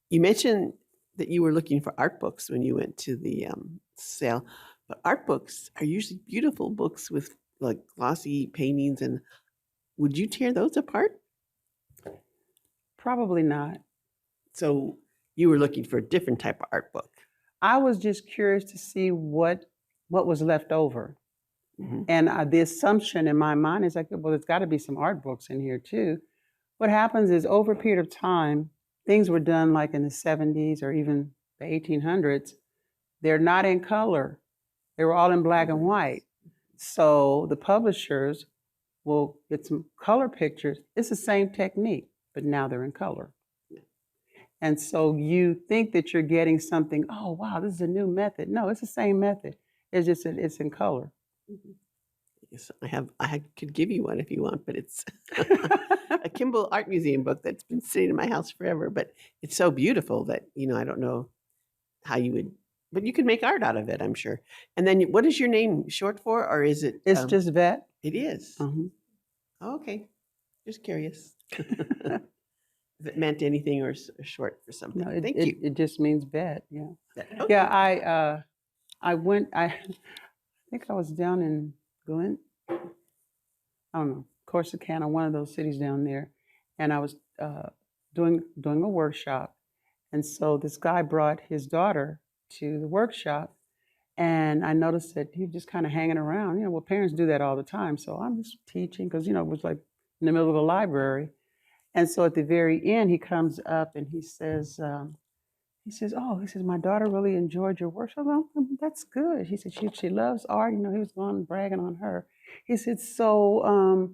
You mentioned that you were looking for art books when you went to the sale. But art books are usually beautiful books with like glossy paintings. And would you tear those apart? Probably not. So you were looking for a different type of art book. I was just curious to see what was left over. Mhm. And the assumption in my mind is like, well, there's got to be some art books in here too. What happens is over a period of time, things were done like in the 70s or even the 1800s. They're not in color. They were all in black and white. So the publishers will get some color pictures. It's the same technique, but now they're in color. And so you think that you're getting something, oh, wow, this is a new method. No, it's the same method. It's just that it's in color. Yes, I could give you one if you want, but it's a Kimball Art Museum book that's been sitting in my house forever. But it's so beautiful that, I don't know how you would, but you could make art out of it, I'm sure. And then what is your name short for, or is it? It's just vet. It is. Mhm. Oh, okay. Just curious. If it meant anything or short for something. No, Thank you. it just means vet, yeah. Okay. Yeah, I think I was down in Glen, I don't know, Corsicana, one of those cities down there, and I was doing a workshop, and so this guy brought his daughter to the workshop, and I noticed that he was just kind of hanging around. Well, parents do that all the time, so I'm just teaching because it was like in the middle of a library, and so at the very end, he comes up and he says, my daughter really enjoyed your workshop. Well, that's good. He said, she loves art. He was going bragging on her. He said, so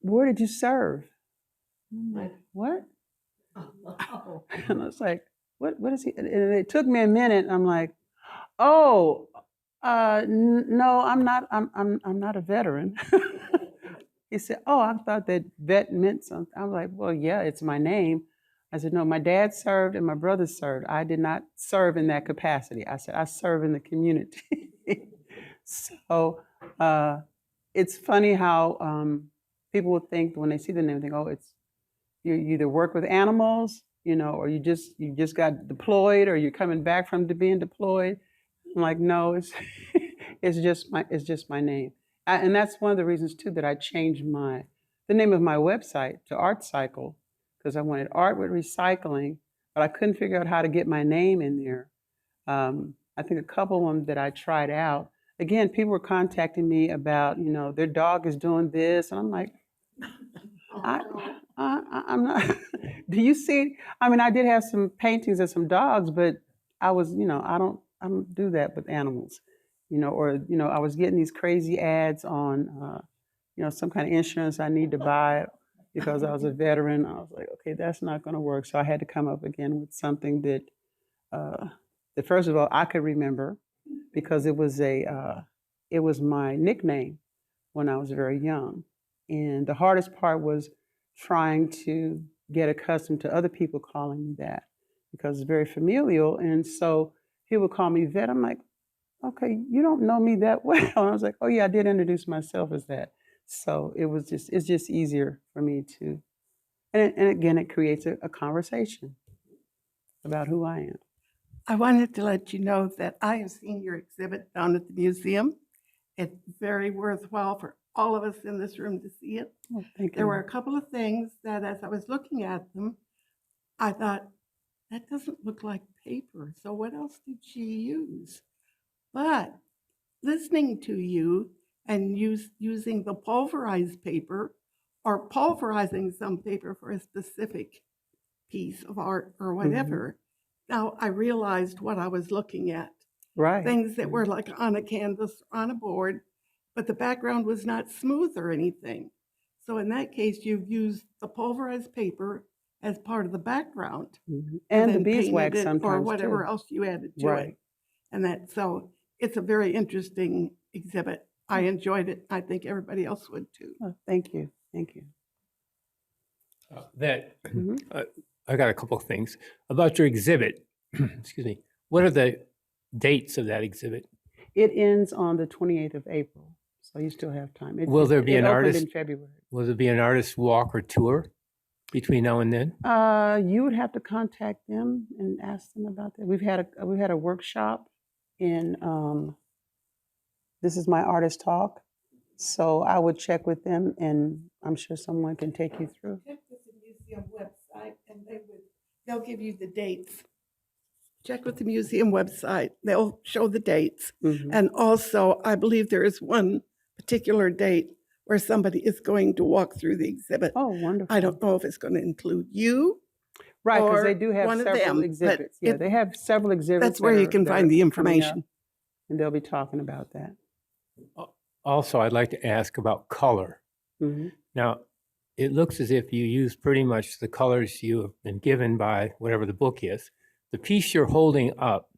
where did you serve? I'm like, what? And I was like, what is he? And it took me a minute. I'm like, oh, no, I'm not. I'm not a veteran. He said, oh, I thought that vet meant something. I was like, well, yeah, it's my name. I said, no, my dad served and my brother served. I did not serve in that capacity. I said, I serve in the community. So it's funny how people would think when they see the name, they think, oh, it's you either work with animals, or you just got deployed, or you're coming back from being deployed. I'm like, no, it's it's just my name. And that's one of the reasons too that I changed the name of my website to Art Cycle, because I wanted art with recycling, but I couldn't figure out how to get my name in there. I think a couple of them that I tried out, again, people were contacting me about, their dog is doing this, and I'm like, I'm not. Do you see? I mean, I did have some paintings of some dogs, but I was, I don't do that with animals, or I was getting these crazy ads on, some kind of insurance I need to buy because I was a veteran. I was like, okay, that's not going to work. So I had to come up again with something that first of all I could remember, because it was my nickname when I was very young. And the hardest part was trying to get accustomed to other people calling me that, because it's very familial. And so he would call me vet. I'm like, okay, you don't know me that well. And I was like, oh yeah, I did introduce myself as that. So it's just easier for me to, and again, it creates a conversation about who I am. I wanted to let you know that I have seen your exhibit down at the museum. It's very worthwhile for all of us in this room to see it. Oh, thank you. There were a couple of things that as I was looking at them, I thought, that doesn't look like paper. So what else did she use? But listening to you and using the pulverized paper or pulverizing some paper for a specific piece of art or whatever, now I realized what I was looking at. Right. Things that were like on a canvas, on a board, but the background was not smooth or anything. So in that case, you've used the pulverized paper as part of the background. And the then painted beeswax it sometimes or whatever too. else you added to Right. it. And so it's a very interesting exhibit. I enjoyed it. I think everybody else would too. Oh, thank you. Thank you. I got a couple of things about your exhibit. Excuse me. What are the dates of that exhibit? It ends on the 28th of April, so you still have time. Will there be an opened artist? in February? Will there be an artist walk or tour between now and then? You would have to contact them and ask them about that. We've had a workshop, in, this is my artist talk. So I would check with them, and I'm sure someone can take you through. Check with the museum website and they'll give you the dates. Check with the museum website. They'll show the dates. Mhm. And also, I believe there is one particular date where somebody is going to walk through the exhibit. Oh, wonderful. I don't know if it's going to include you. Right, because or they do have one of several them, but exhibits. Yeah, they have several exhibits. That's where that you are- can that find are the coming up, information. and they'll be talking about that. Also, I'd like to ask about color. Mhm. Now, it looks as if you use pretty much the colors you have been given by whatever the book is. The piece you're holding up,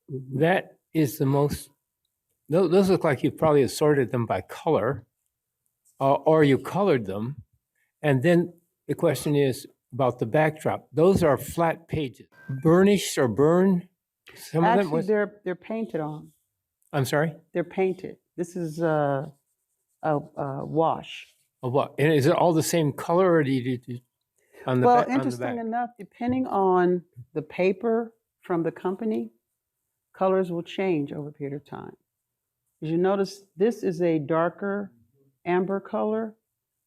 that is the most, those look like you probably assorted them by color, or you colored them. And then the question is about the backdrop. Those are flat pages. Burnished or burn? Some of them Actually, was, they're painted on. I'm sorry? They're painted. This is a wash. Of what? And is it all the same color, or do you do on the Well, back? On the interesting back? enough, depending on the paper from the company, colors will change over a period of time. As you notice, this is a darker amber color,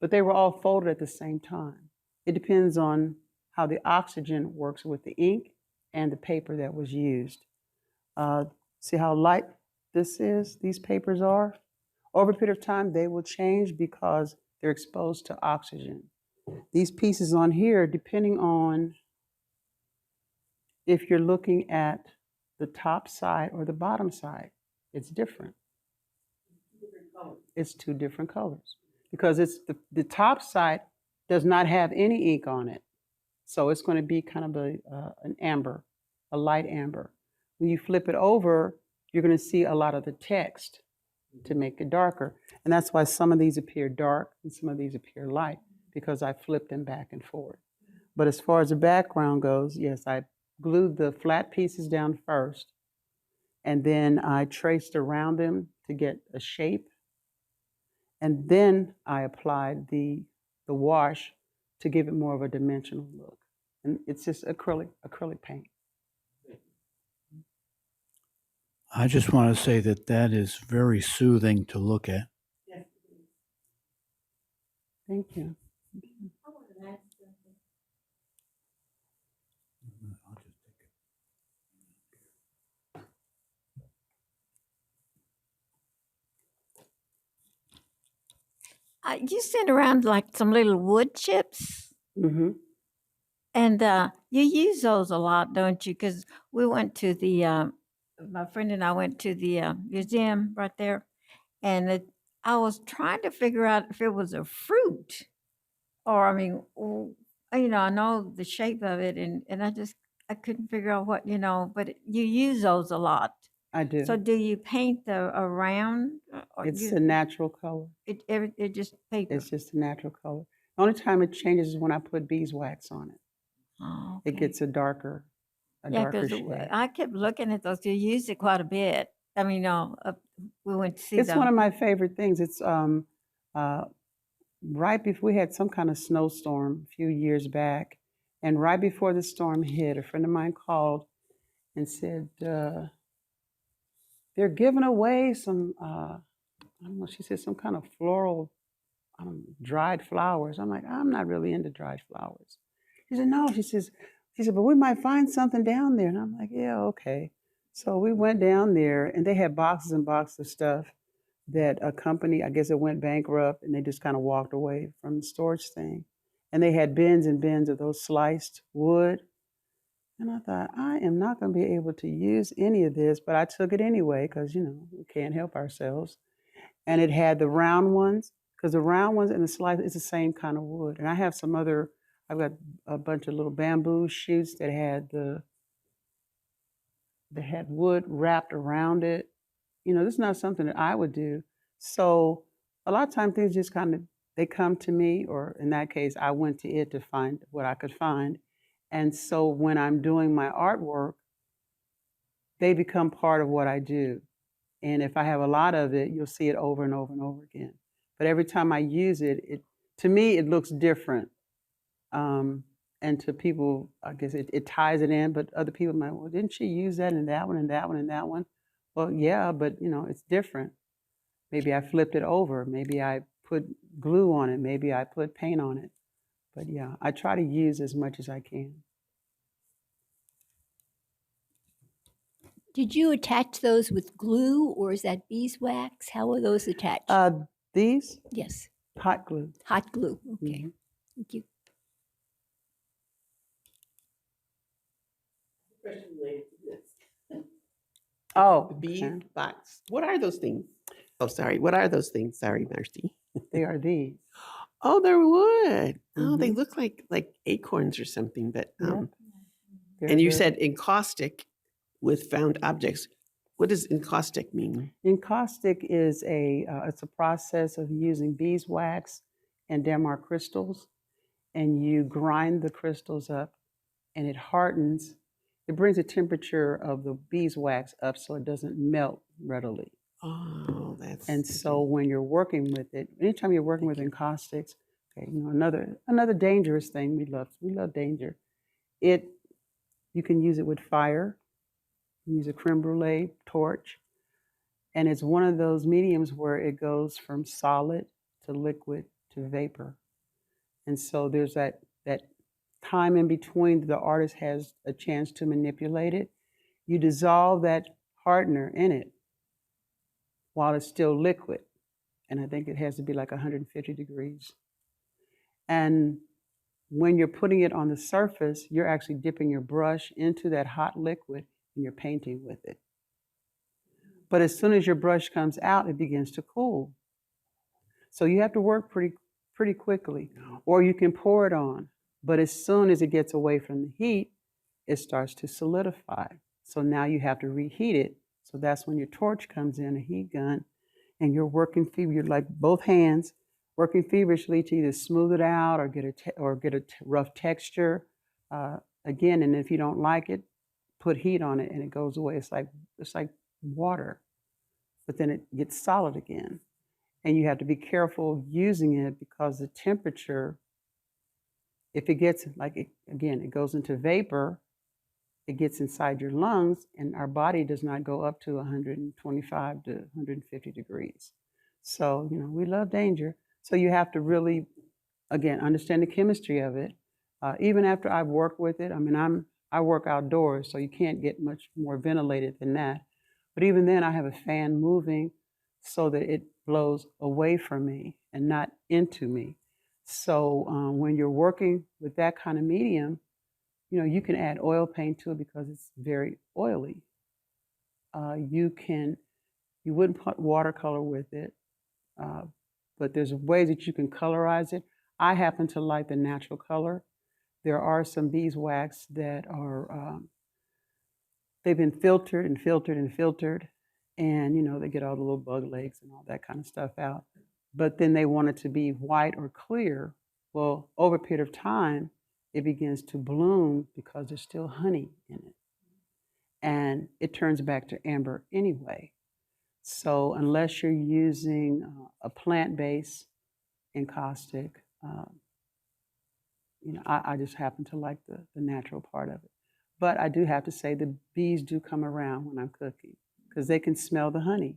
but they were all folded at the same time. It depends on how the oxygen works with the ink and the paper that was used. See how light these papers are? Over a period of time, they will change because they're exposed to oxygen. These pieces on here, depending on if you're looking at the top side or the bottom side, it's different. It's two different colors because it's the top side does not have any ink on it. So it's going to be kind of an amber, a light amber. When you flip it over, you're going to see a lot of the text to make it darker. And that's why some of these appear dark and some of these appear light, because I flipped them back and forth. But as far as the background goes, yes, I glued the flat pieces down first, and then I traced around them to get a shape. And then I applied the wash to give it more of a dimensional look. And it's just acrylic paint. I just want to say that that is very soothing to look at. Thank you. You sent around like some little wood chips, Mm-hmm. and you use those a lot, don't you? Because we went to my friend and I went to the museum right there, and I was trying to figure out if it was a fruit, or I mean, I know the shape of it, and I couldn't figure out what, but you use those a lot. I do. So do you paint around? Or It's a natural color. it just paper? It's just a natural color. The only time it changes is when I put beeswax on it. Oh, It okay. gets a darker Yeah, darker because shade. I kept looking at those. You used it quite a bit. I mean, we went to see It's them. one of my favorite things. It's right before we had some kind of snowstorm a few years back, and right before the storm hit, a friend of mine called and said, they're giving away some, I don't know, she said some kind of floral, dried flowers. I'm like, I'm not really into dried flowers. She said, no, she said, but we might find something down there. And I'm like, yeah, okay. So we went down there, and they had boxes and boxes of stuff that a company, I guess it went bankrupt, and they just kind of walked away from the storage thing. And they had bins and bins of those sliced wood. And I thought, I am not going to be able to use any of this, but I took it anyway because, we can't help ourselves. And it had the round ones, because the round ones and the slice, it's the same kind of wood. And I have I've got a bunch of little bamboo shoots that had wood wrapped around it. This is not something that I would do. So a lot of times things just they come to me, or in that case, I went to it to find what I could find. And so when I'm doing my artwork, they become part of what I do. And if I have a lot of it, you'll see it over and over and over again. But every time I use it, to me, it looks different. And to people, I guess it ties it in, but other people might, well, didn't she use that in that one and that one and that one? Well, yeah, but it's different. Maybe I flipped it over. Maybe I put glue on it. Maybe I put paint on it. But yeah, I try to use as much as I can. Did you attach those with glue or is that beeswax? How are those attached? These Yes, hot glue. hot glue. Okay, Mhm. thank you. Question related to this. Oh, The bee okay. box. What are those things? Oh, sorry. What are those things? Sorry, Marcy. They are these. Oh, they're wood. Oh, they Mhm. look like acorns or something. But Yep. and you They're said encaustic with found objects. What does encaustic mean? encaustic is it's a process of using beeswax and Denmark crystals, and you grind the crystals up, and it hardens. It brings the temperature of the beeswax up so it doesn't melt readily. Oh, that's And so when you're working with it, anytime you're working with encaustics, okay, another dangerous thing we love danger. You can use it with fire. You use a creme brulee torch, and it's one of those mediums where it goes from solid to liquid to vapor. And so there's that time in between that the artist has a chance to manipulate it. You dissolve that hardener in it while it's still liquid. And I think it has to be like 150 degrees. And when you're putting it on the surface, you're actually dipping your brush into that hot liquid and you're painting with it. But as soon as your brush comes out, it begins to cool. So you have to work pretty quickly, or you can pour it on. But as soon as it gets away from the heat, it starts to solidify. So now you have to reheat it. So that's when your torch comes in, a heat gun, and you're working you're like both hands working feverishly to either smooth it out or get a rough texture. Again, and if you don't like it, put heat on it and it goes away. It's like water, but then it gets solid again. And you have to be careful using it because the temperature, if it gets again, it goes into vapor, it gets inside your lungs, and our body does not go up to 125 to 150 degrees. So, we love danger. So you have to really, again, understand the chemistry of it. Even after I've worked with it, I mean, I work outdoors, so you can't get much more ventilated than that. But even then, I have a fan moving so that it blows away from me and not into me. So when you're working with that kind of medium, you can add oil paint to it because it's very oily. You wouldn't put watercolor with it, but there's ways that you can colorize it. I happen to like the natural color. There are some beeswax that are, they've been filtered and filtered and filtered, and they get all the little bug legs and all that kind of stuff out. But then they want it to be white or clear. Well, over a period of time, it begins to bloom because there's still honey in it. And it turns back to amber anyway. So unless you're using a plant-based encaustic, I just happen to like the natural part of it. But I do have to say the bees do come around when I'm cooking because they can smell the honey.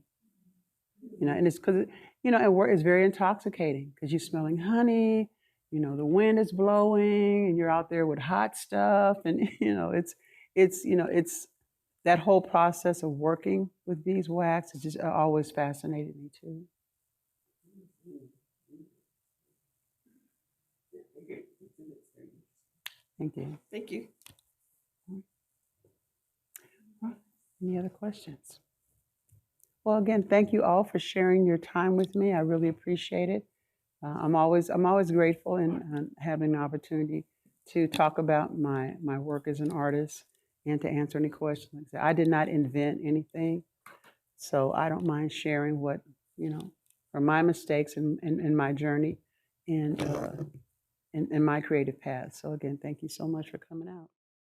And it's because, it's very intoxicating because you're smelling honey, the wind is blowing and you're out there with hot stuff. And, it's that whole process of working with beeswax has just always fascinated me too. Thank you. Thank you. Any other questions? Well, again, thank you all for sharing your time with me. I really appreciate it. I'm always grateful in having an opportunity to talk about my work as an artist and to answer any questions. I did not invent anything, so I don't mind sharing what are my mistakes in my journey and in my creative path. So again, thank you so much for coming out.